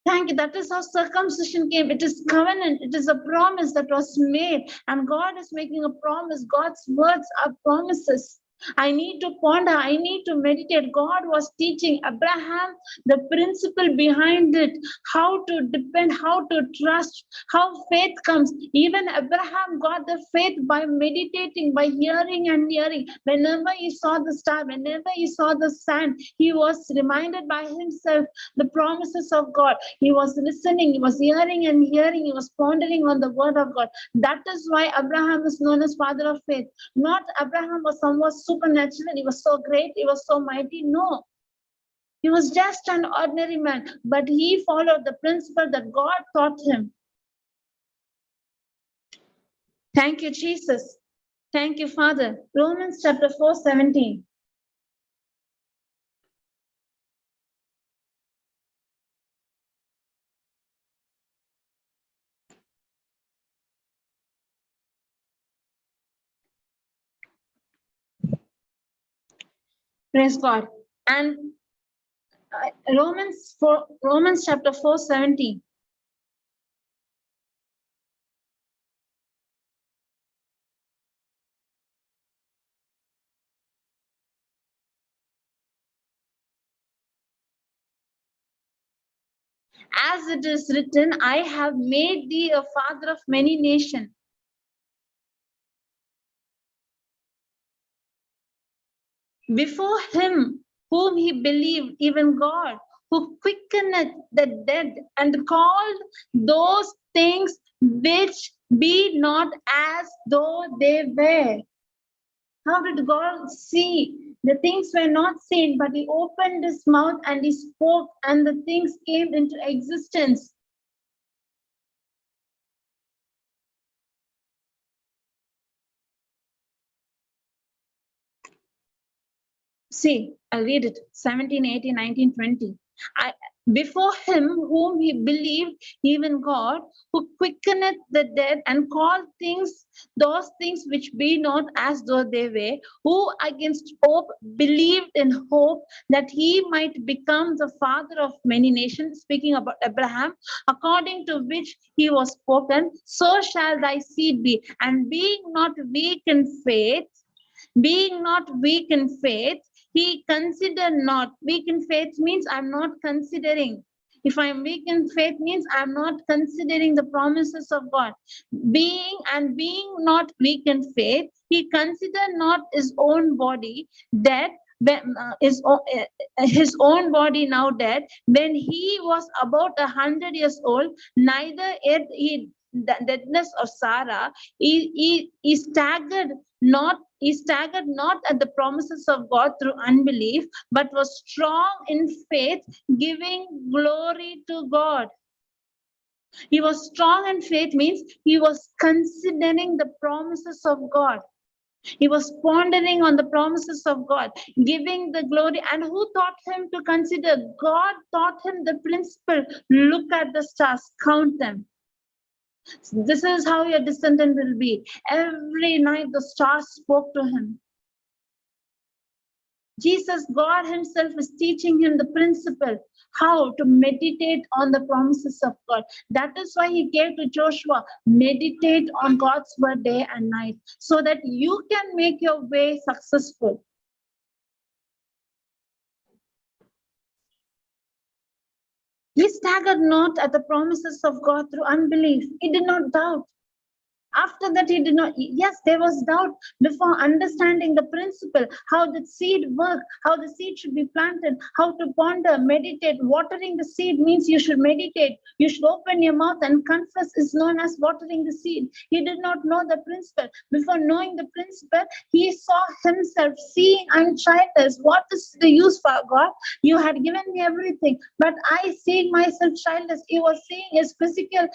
Thank you. That is how circumcision came. It is covenant. It is a promise that was made. And God is making a promise. God's words are promises. I need to ponder. I need to meditate. God was teaching Abraham the principle behind it, how to depend, how to trust, how faith comes. Even Abraham got the faith by meditating, by hearing and hearing. Whenever he saw the star, whenever he saw the sand, he was reminded by himself the promises of God. He was listening, he was hearing and hearing, he was pondering on the word of God. That is why Abraham is known as father of faith. Not Abraham was somewhat supernatural, he was so great, he was so mighty. No, he was just an ordinary man, but he followed the principle that God taught him. Thank you, Jesus. Thank you, Father. Romans chapter 4:17. Praise God. And Romans chapter 4:17. As it is written, I have made thee a father of many nations. Before him whom he believed, even God, who quickeneth the dead, and called those things which be not as though they were. How did God see? The things were not seen, but he opened his mouth and he spoke, and the things came into existence. See, I'll read it. 17, 18, 19, 20. Before him whom he believed, even God, who quickeneth the dead and called things, those things which be not as though they were, who against hope believed in hope that he might become the father of many nations, speaking about Abraham, according to which he was spoken, so shall thy seed be. And being not weak in faith, he considered not. Weak in faith means I'm not considering. If I'm weak in faith means I'm not considering the promises of God. Being not weak in faith, he considered not his own body dead, his own body now dead, when he was about 100 years old, neither yet the deadness of Sarah, he staggered not at the promises of God through unbelief, but was strong in faith, giving glory to God. He was strong in faith means he was considering the promises of God. He was pondering on the promises of God, giving the glory. And who taught him to consider? God taught him the principle. Look at the stars, count them. This is how your descendant will be. Every night the stars spoke to him. Jesus, God himself is teaching him the principle, how to meditate on the promises of God. That is why he gave to Joshua, meditate on God's word day and night, so that you can make your way successful. He staggered not at the promises of God through unbelief. He did not doubt. After that, he did not, yes, there was doubt before understanding the principle, how the seed work, how the seed should be planted, how to ponder, meditate. Watering the seed means you should meditate. You should open your mouth and confess is known as watering the seed. He did not know the principle. Before knowing the principle, he saw himself seeing and childless. What is the use for God? You had given me everything, but I seeing myself childless. He was seeing his physical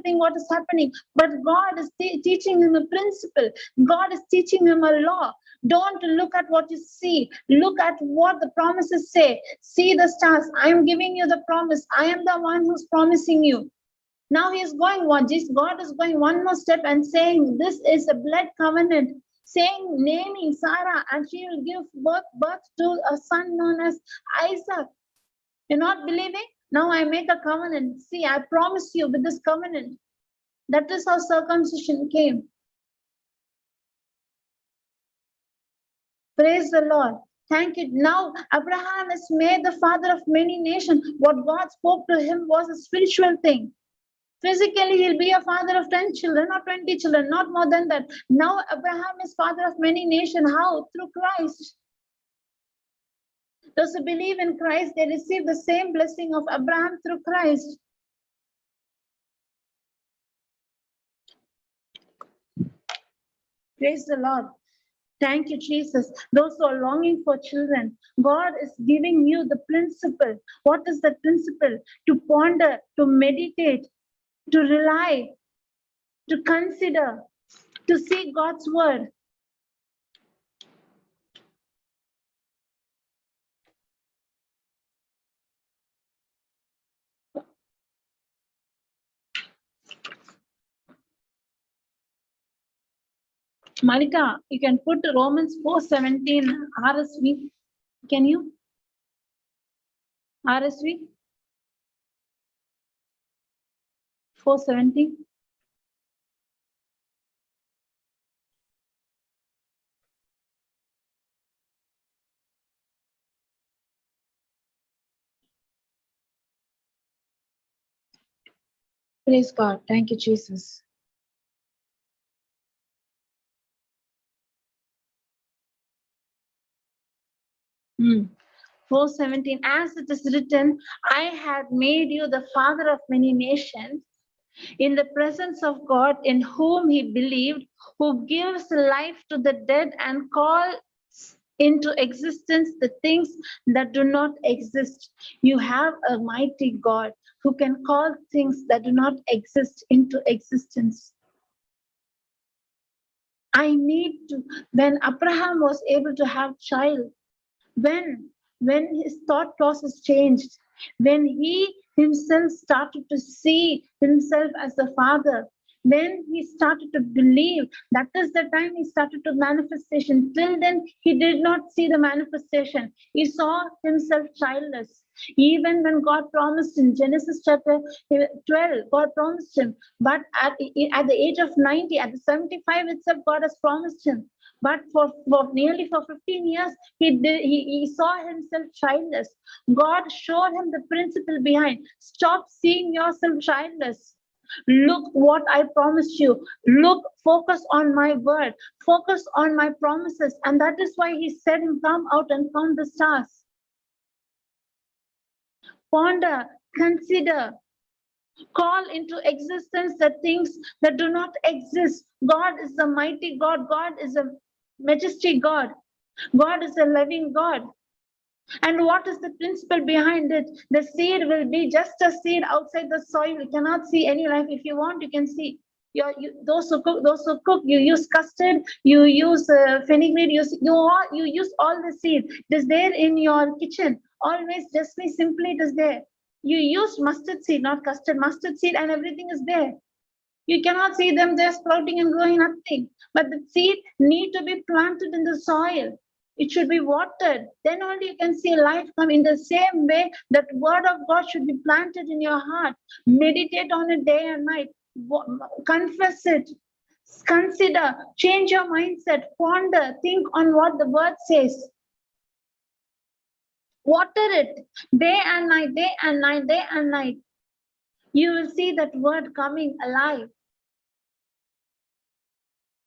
thing, what is happening. But God is teaching him a principle. God is teaching him a law. Don't look at what you see. Look at what the promises say. See the stars. I am giving you the promise. I am the one who's promising you. Now he is going one. God is going one more step and saying, this is a blood covenant. Saying, naming Sarah, and she will give birth to a son known as Isaac. You're not believing? Now I make a covenant. See, I promise you with this covenant. That is how circumcision came. Praise the Lord. Thank you. Now, Abraham is made the father of many nations. What God spoke to him was a spiritual thing. Physically, he'll be a father of 10 children or 20 children, not more than that. Now, Abraham is father of many nations. How? Through Christ. Those who believe in Christ, they receive the same blessing of Abraham through Christ. Praise the Lord. Thank you, Jesus. Those who are longing for children, God is giving you the principle. What is the principle? To ponder, to meditate, to rely, to consider, to seek God's word. Marika, you can put Romans 4:17 RSV. Can you? RSV 4:17. Praise God. Thank you, Jesus. Hmm. 4:17, as it is written, I had made you the father of many nations in the presence of God in whom he believed, who gives life to the dead and calls into existence the things that do not exist. You have a mighty God who can call things that do not exist into existence. I need to, when Abraham was able to have child, when his thought process changed, when he himself started to see himself as the father, when he started to believe, that is the time he started to manifestation. Till then, he did not see the manifestation. He saw himself childless. Even when God promised in Genesis chapter 12, God promised him, but at the age of 90, at the 75 itself, God has promised him. But for nearly for 15 years, he saw himself childless. God showed him the principle behind. Stop seeing yourself childless. Look what I promised you. Look, focus on my word. Focus on my promises. And that is why he said him, come out and count the stars. Ponder, consider, call into existence the things that do not exist. God is a mighty God. God is a majestic God. God is a living God. And what is the principle behind it? The seed will be just a seed outside the soil. You cannot see any life. If you want, you can see. Those who cook, you use custard, you use fenugreek, you use all the seed. It is there in your kitchen. Always, just simply, it is there. You use mustard seed, not custard, mustard seed, and everything is there. You cannot see them, they're sprouting and growing nothing. But the seed need to be planted in the soil. It should be watered. Then only you can see life come. In the same way, that word of God should be planted in your heart. Meditate on it day and night. Confess it. Consider, change your mindset, ponder, think on what the word says. Water it day and night, day and night, day and night. You will see that word coming alive.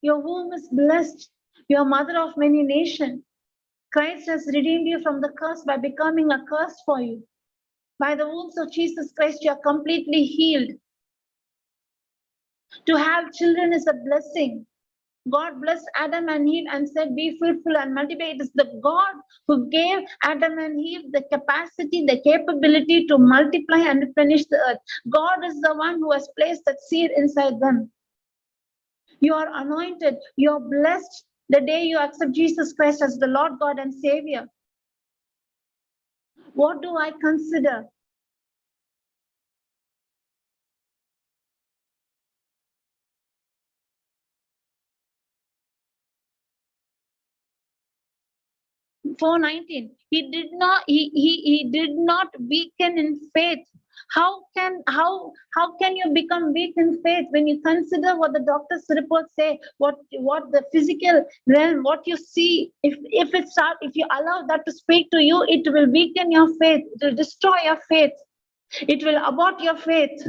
Your womb is blessed. You are mother of many nations. Christ has redeemed you from the curse by becoming a curse for you. By the wounds of Jesus Christ, you are completely healed. To have children is a blessing. God blessed Adam and Eve and said, be fruitful and multiply. It is the God who gave Adam and Eve the capacity, the capability to multiply and replenish the earth. God is the one who has placed that seed inside them. You are anointed. You are blessed the day you accept Jesus Christ as the Lord God and Savior. What do I consider? Four 19. He did not weaken in faith. How can you become weak in faith when you consider what the doctor's reports say, what the physical realm, what you see? If you allow that to speak to you, it will weaken your faith, it will destroy your faith, it will abort your faith.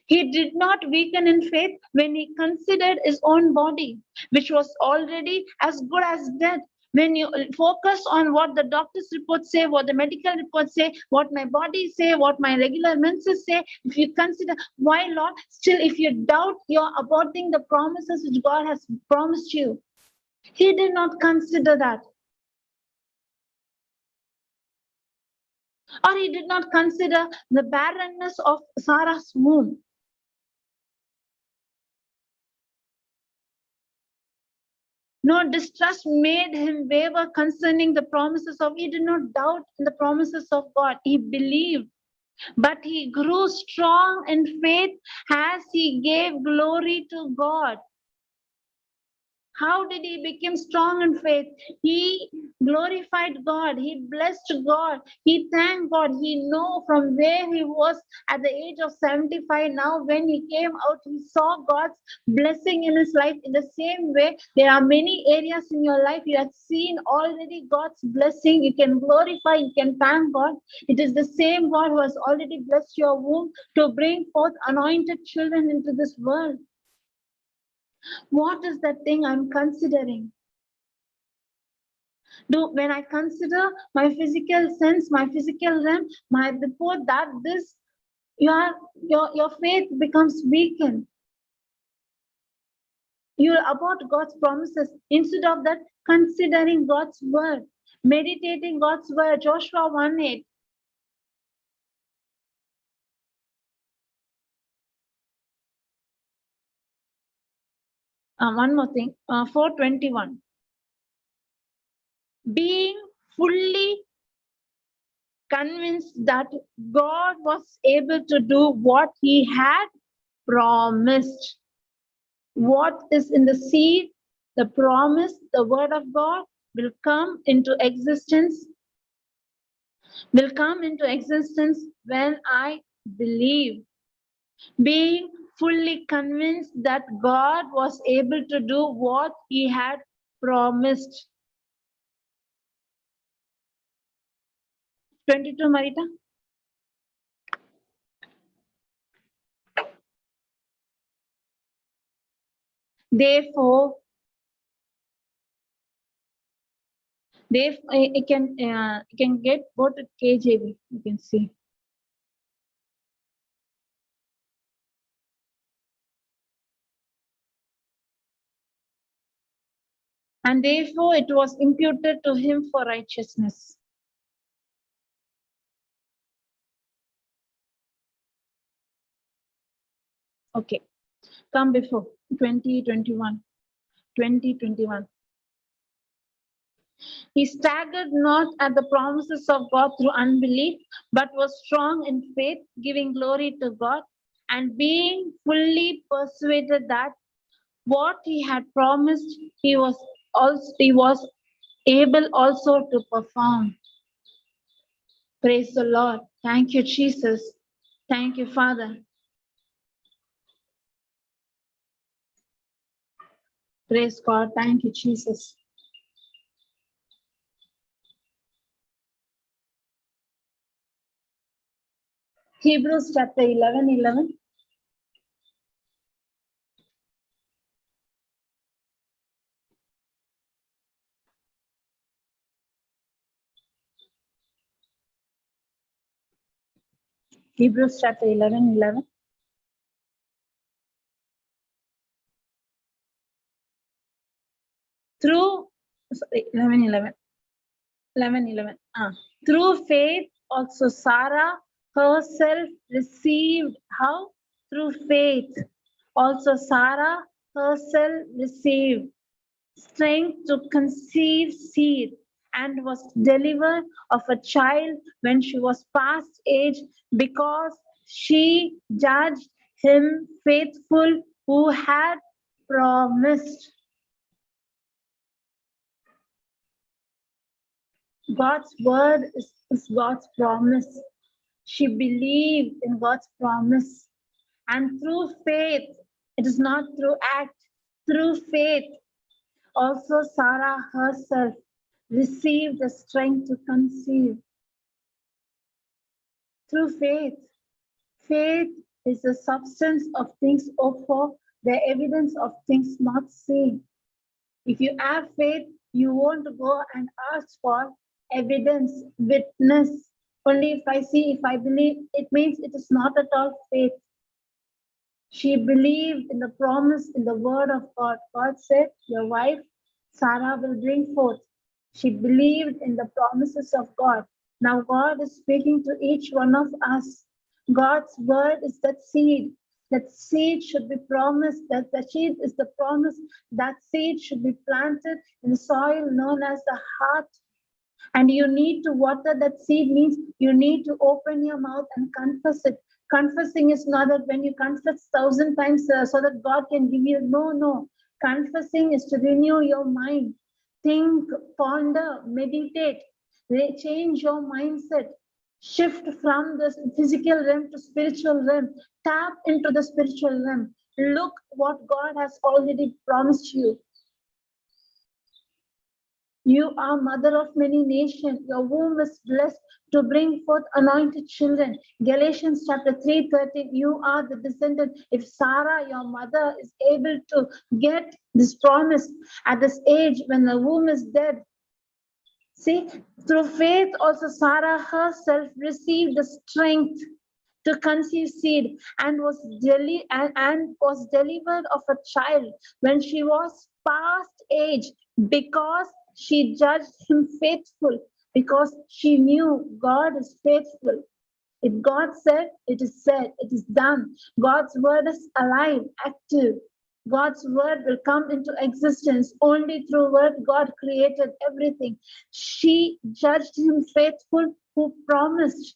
He did not weaken in faith when he considered his own body, which was already as good as dead. When you focus on what the doctor's reports say, what the medical reports say, what my body say, what my regular menses say, if you consider, why Lord, still if you doubt, you're aborting the promises which God has promised you. He did not consider that. Or he did not consider the barrenness of Sarah's womb. No distrust made him waver concerning the promises of, he did not doubt in the promises of God. He believed, but he grew strong in faith as he gave glory to God. How did he become strong in faith? He glorified God. He blessed God. He thanked God. He knew from where he was at the age of 75. Now, when he came out, he saw God's blessing in his life. In the same way, there are many areas in your life you have seen already God's blessing. You can glorify, you can thank God. It is the same God who has already blessed your womb to bring forth anointed children into this world. What is that thing I'm considering? When I consider my physical sense, my physical realm, before that, this your faith becomes weakened. You abort God's promises instead of that, considering God's word, meditating God's word. Joshua 1:8. One more thing, 4:21. Being fully convinced that God was able to do what he had promised. What is in the seed, the promise, the word of God will come into existence, when I believe. Being fully convinced that God was able to do what he had promised. 22, Marita. Therefore, you can get both at KJV, you can see. And therefore it was imputed to him for righteousness. Okay, come before 2021. He staggered not at the promises of God through unbelief, but was strong in faith, giving glory to God, and being fully persuaded that what he had promised, he was able also to perform. Praise the Lord. Thank you, Jesus. Thank you, Father. Praise God. Thank you, Jesus. Hebrews chapter 11:11. Hebrews chapter 11:11. Through, sorry, 11:11. 11:11. Through faith, also Sarah herself received how? Through faith. Also Sarah herself received strength to conceive seed and was delivered of a child when she was past age because she judged him faithful who had promised. God's word is God's promise. She believed in God's promise. And through faith, it is not through act, through faith, also Sarah herself received the strength to conceive. Through faith. Faith is the substance of things hoped for, the evidence of things not seen. If you have faith, you won't go and ask for evidence, witness. Only if I see, if I believe, it means it is not at all faith. She believed in the promise in the word of God. God said, your wife, Sarah, will bring forth. She believed in the promises of God. Now God is speaking to each one of us. God's word is that seed. That seed should be promised, that the seed is the promise. That seed should be planted in the soil known as the heart. And you need to water that seed means you need to open your mouth and confess it. Confessing is not that when you confess 1,000 times so that God can give you. No. Confessing is to renew your mind. Think, ponder, meditate, change your mindset. Shift from the physical realm to spiritual realm. Tap into the spiritual realm. Look what God has already promised you. You are mother of many nations. Your womb is blessed to bring forth anointed children. Galatians chapter 3:13. You are the descendant. If Sarah, your mother, is able to get this promise at this age when the womb is dead. See, through faith also Sarah herself received the strength to conceive seed and was delivered of a child when she was past age because she judged him faithful, because she knew God is faithful. If God said, it is done. God's word is alive, active. God's word will come into existence only through word. God created everything. She judged him faithful who promised.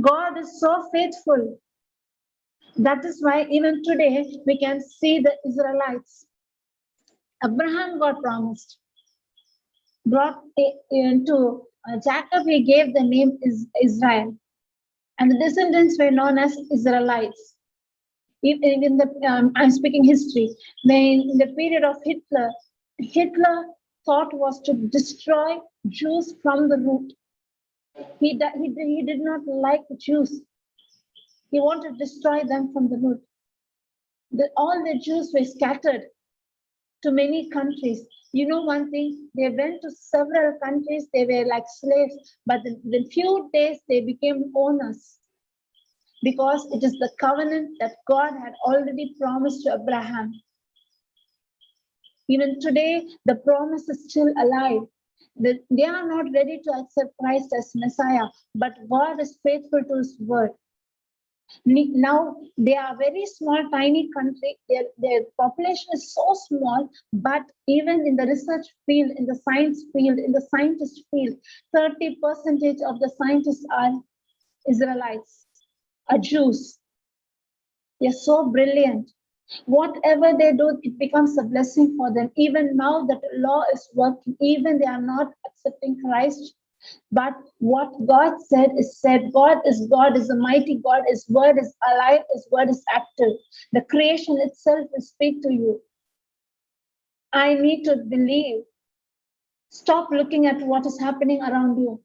God is so faithful. That is why even today we can see the Israelites. Abraham got promised. Brought into Jacob, he gave the name Israel. And the descendants were known as Israelites. In the I'm speaking history. In the period of Hitler thought was to destroy Jews from the root. He did not like the Jews. He wanted to destroy them from the root. All the Jews were scattered to many countries. You know one thing, they went to several countries, they were like slaves, but in few days they became owners because it is the covenant that God had already promised to Abraham. Even today, the promise is still alive. They are not ready to accept Christ as Messiah, but God is faithful to his word. Now they are very small, tiny country. Their population is so small, but even in the research field, in the science field, in the scientist field, 30% of the scientists are Israelites, are Jews. They're so brilliant. Whatever they do, it becomes a blessing for them. Even now that law is working, even they are not accepting Christ. But what God said is said. God, is a mighty God. His word is alive. His word is active. The creation itself will speak to you. I need to believe. Stop looking at what is happening around you.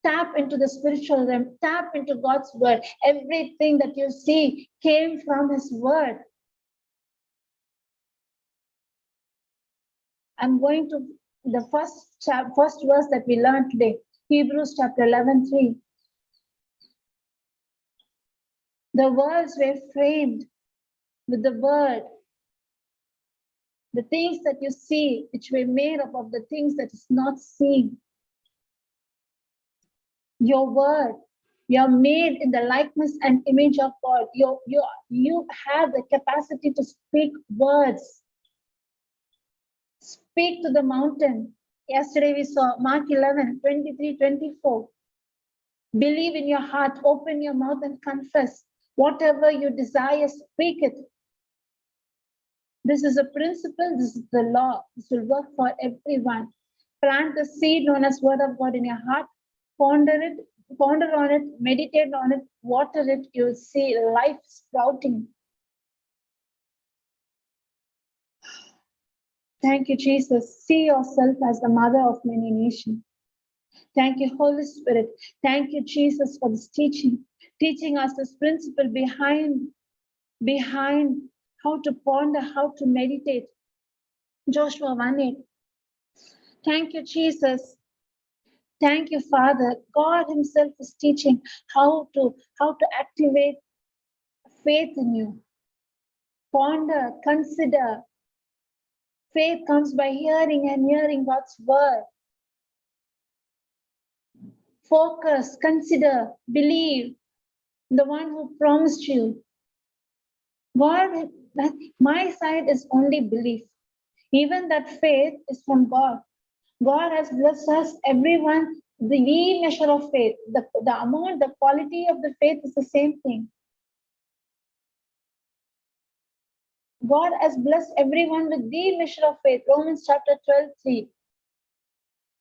Tap into the spiritual realm. Tap into God's word. Everything that you see came from His word. I'm going to the first verse that we learned today, Hebrews chapter 11:3. The worlds were framed with the word. The things that you see, which were made up of the things that is not seen. Your word, you are made in the likeness and image of God. You have the capacity to speak words. Speak to the mountain. Yesterday we saw Mark 11:23-24. Believe in your heart, open your mouth and confess. Whatever you desire, speak it. This is a principle, this is the law. This will work for everyone. Plant the seed known as word of God in your heart. Ponder on it, meditate on it, water it. You'll see life sprouting. Thank you, Jesus. See yourself as the mother of many nations. Thank you, Holy Spirit. Thank you, Jesus, for this teaching us this principle behind how to ponder, how to meditate. Joshua 1:8. Thank you, Jesus. Thank you, Father. God Himself is teaching how to activate faith in you. Ponder, consider. Faith comes by hearing and hearing God's word. Focus, consider, believe the one who promised you. God, my side is only belief. Even that faith is from God. God has blessed us, everyone, the measure of faith. The amount, the quality of the faith is the same thing. God has blessed everyone with the measure of faith. Romans chapter 12:3.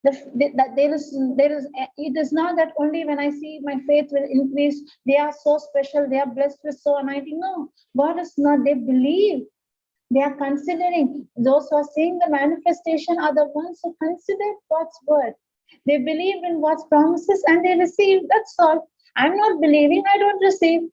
It is not that only when I see my faith will increase, they are so special, they are blessed with so anointing. No, God is not. They believe. They are considering. Those who are seeing the manifestation are the ones who consider God's word. They believe in God's promises and they receive. That's all. I'm not believing, I don't receive.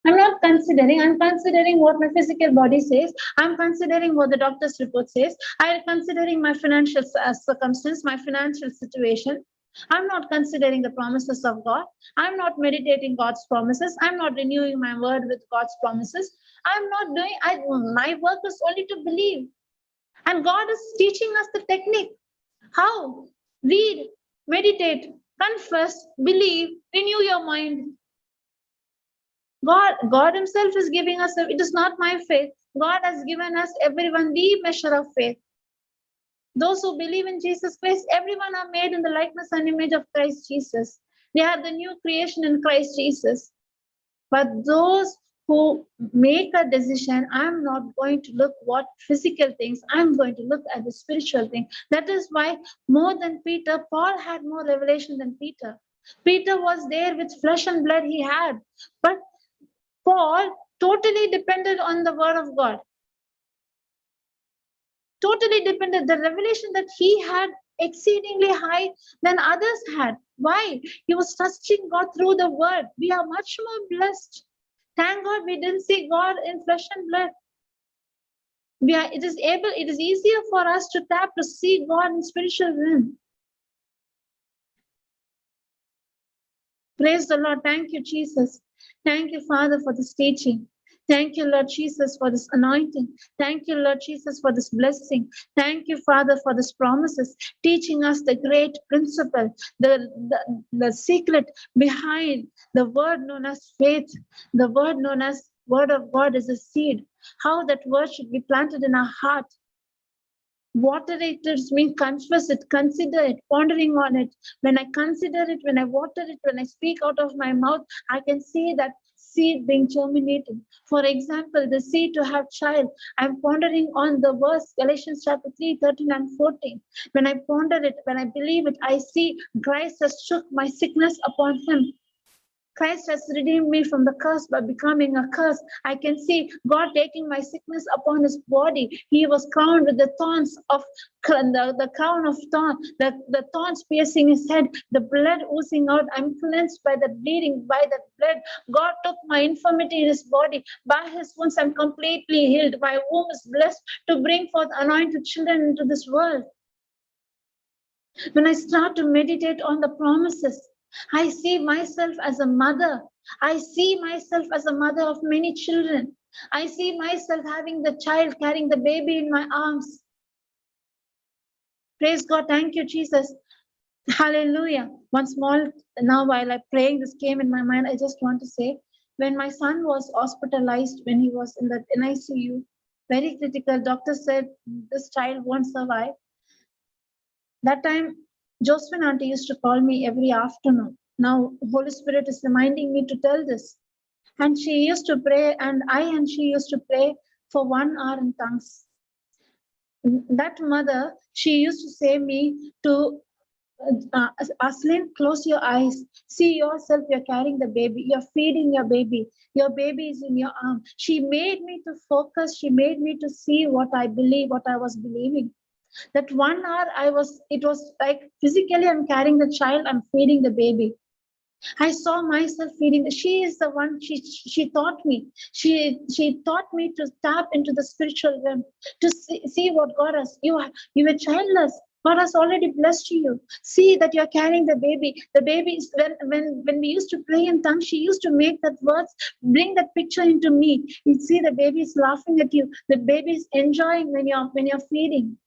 I'm not considering. I'm considering what my physical body says. I'm considering what the doctor's report says. I'm considering my financial circumstance, my financial situation. I'm not considering the promises of God. I'm not meditating God's promises. I'm not renewing my word with God's promises. I'm not doing, my work is only to believe. And God is teaching us the technique. How? Read, meditate, confess, believe, renew your mind. God Himself is giving us, it is not my faith. God has given us, everyone, the measure of faith. Those who believe in Jesus Christ, everyone are made in the likeness and image of Christ Jesus. They are the new creation in Christ Jesus. But those who make a decision, I'm not going to look what physical things, I'm going to look at the spiritual thing. That is why more than Peter, Paul had more revelation than Peter. Peter was there with flesh and blood he had. But Paul totally depended on the word of God. Totally depended. The revelation that he had exceedingly high than others had. Why? He was trusting God through the word. We are much more blessed. Thank God we didn't see God in flesh and blood. It is easier for us to tap to see God in spiritual realm. Praise the Lord. Thank you, Jesus. Thank you, Father, for this teaching. Thank you, Lord Jesus, for this anointing. Thank you, Lord Jesus, for this blessing. Thank you, Father, for these promises, teaching us the great principle, the secret behind the word known as faith, the word known as word of God is a seed, how that word should be planted in our heart. Water it means confess it, consider it, pondering on it. When I consider it, when I water it, when I speak out of my mouth, I can see that seed being germinated. For example, the seed to have child. I'm pondering on the verse, Galatians chapter 3, 13 and 14. When I ponder it, when I believe it, I see Christ has took my sickness upon him. Christ has redeemed me from the curse by becoming a curse. I can see God taking my sickness upon his body. He was crowned with the thorns of the crown of thorns, the thorns piercing his head, the blood oozing out. I'm cleansed by the bleeding, by that blood. God took my infirmity in his body. By his wounds, I'm completely healed. My womb is blessed to bring forth anointed children into this world. When I start to meditate on the promises, I see myself as a mother. I see myself as a mother of many children. I see myself having the child, carrying the baby in my arms. Praise God. Thank you, Jesus. Hallelujah. One small, now while I'm praying, this came in my mind. I just want to say, when my son was hospitalized, when he was in the NICU, very critical, doctor said this child won't survive. That time, Josephine auntie used to call me every afternoon. Now, Holy Spirit is reminding me to tell this. And she used to pray, and she used to pray for 1 hour in tongues. That mother, she used to say me to, Aslin, close your eyes. See yourself, you're carrying the baby. You're feeding your baby. Your baby is in your arm. She made me to focus. She made me to see what I believe, what I was believing. That 1 hour it was like physically I'm carrying the child, I'm feeding the baby. I saw myself feeding. She is the one, she taught me. She taught me to tap into the spiritual realm, to see what God has. You were childless. God has already blessed you. See that you're carrying the baby. The baby is when we used to pray in tongues, she used to make that words, bring that picture into me. You see the baby is laughing at you. The baby is enjoying when you're feeding.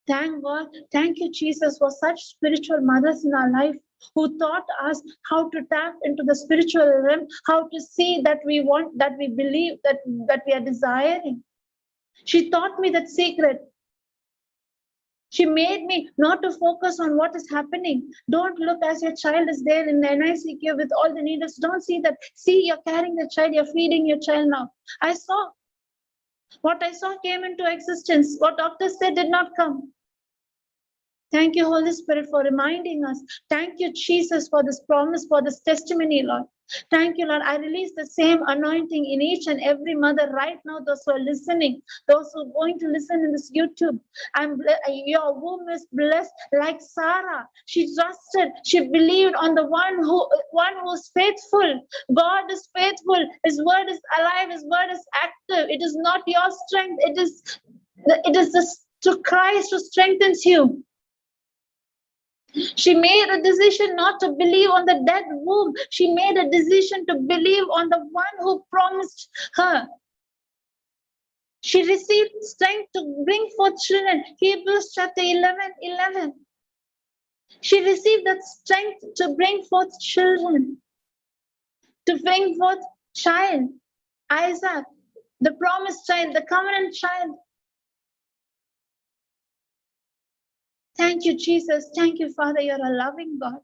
Thank God. Thank you, Jesus, for such spiritual mothers in our life who taught us how to tap into the spiritual realm, how to see that we want, that we believe, that we are desiring. She taught me that secret. She made me not to focus on what is happening. Don't look as your child is there in the NICU with all the needles. Don't see that. See, you're carrying the child, you're feeding your child now. I saw. What I saw came into existence. What doctors said did not come. Thank you, Holy Spirit, for reminding us. Thank you, Jesus, for this promise, for this testimony, Lord. Thank you, Lord. I release the same anointing in each and every mother right now, those who are listening, those who are going to listen in this YouTube. Your womb is blessed like Sarah. She trusted, she believed on the one who is faithful. God is faithful. His word is alive. His word is active. It is not your strength. It is to Christ who strengthens you. She made a decision not to believe on the dead womb. She made a decision to believe on the one who promised her. She received strength to bring forth children. Hebrews chapter 11:11. She received that strength to bring forth children, to bring forth child, Isaac, the promised child, the covenant child. Thank you, Jesus. Thank you, Father. You're a loving God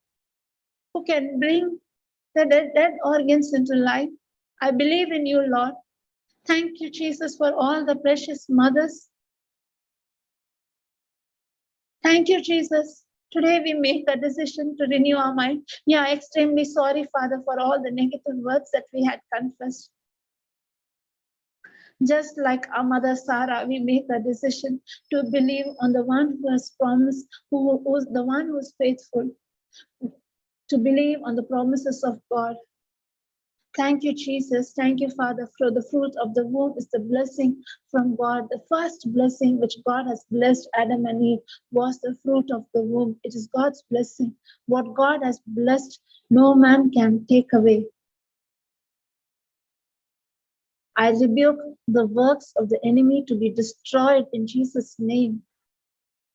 who can bring the dead organs into life. I believe in you, Lord. Thank you, Jesus, for all the precious mothers. Thank you, Jesus. Today we make a decision to renew our mind. Yeah, extremely sorry, Father, for all the negative words that we had confessed. Just like our mother Sarah, we make a decision to believe on the one who has promised, who's the one who is faithful, to believe on the promises of God. Thank you, Jesus. Thank you, Father, for the fruit of the womb is the blessing from God. The first blessing which God has blessed Adam and Eve was the fruit of the womb. It is God's blessing. What God has blessed, no man can take away. I rebuke the works of the enemy to be destroyed in Jesus' name.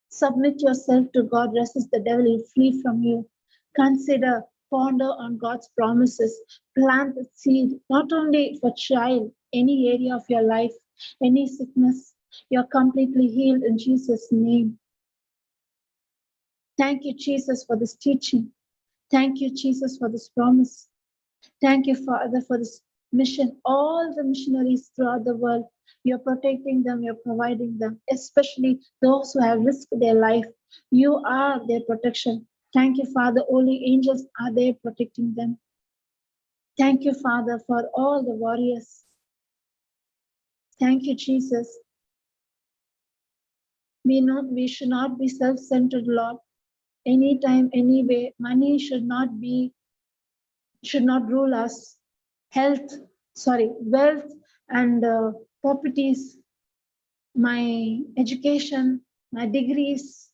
Submit yourself to God, resist the devil, he'll flee from you. Consider, ponder on God's promises, plant the seed, not only for child, any area of your life, any sickness, you're completely healed in Jesus' name. Thank you, Jesus, for this teaching. Thank you, Jesus, for this promise. Thank you, Father, for this mission. All the missionaries throughout the world, you're protecting them, you're providing them, especially those who have risked their life. You are their protection. Thank you, Father. Holy angels are there protecting them. Thank you, Father, for all the warriors. Thank you, Jesus. We should not be self-centered, Lord. Anytime, anyway, money should not rule us. Wealth and properties, my education, my degrees.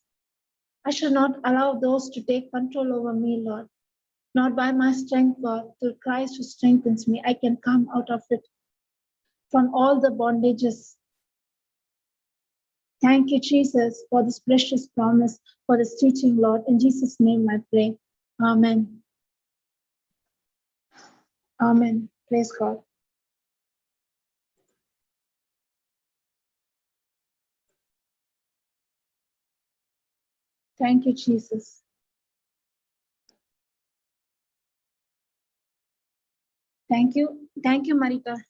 I should not allow those to take control over me, Lord. Not by my strength, God, through Christ who strengthens me, I can come out of it from all the bondages. Thank you, Jesus, for this precious promise, for this teaching, Lord. In Jesus' name I pray. Amen. Amen. Praise God. Thank you, Jesus. Thank you. Thank you, Marita.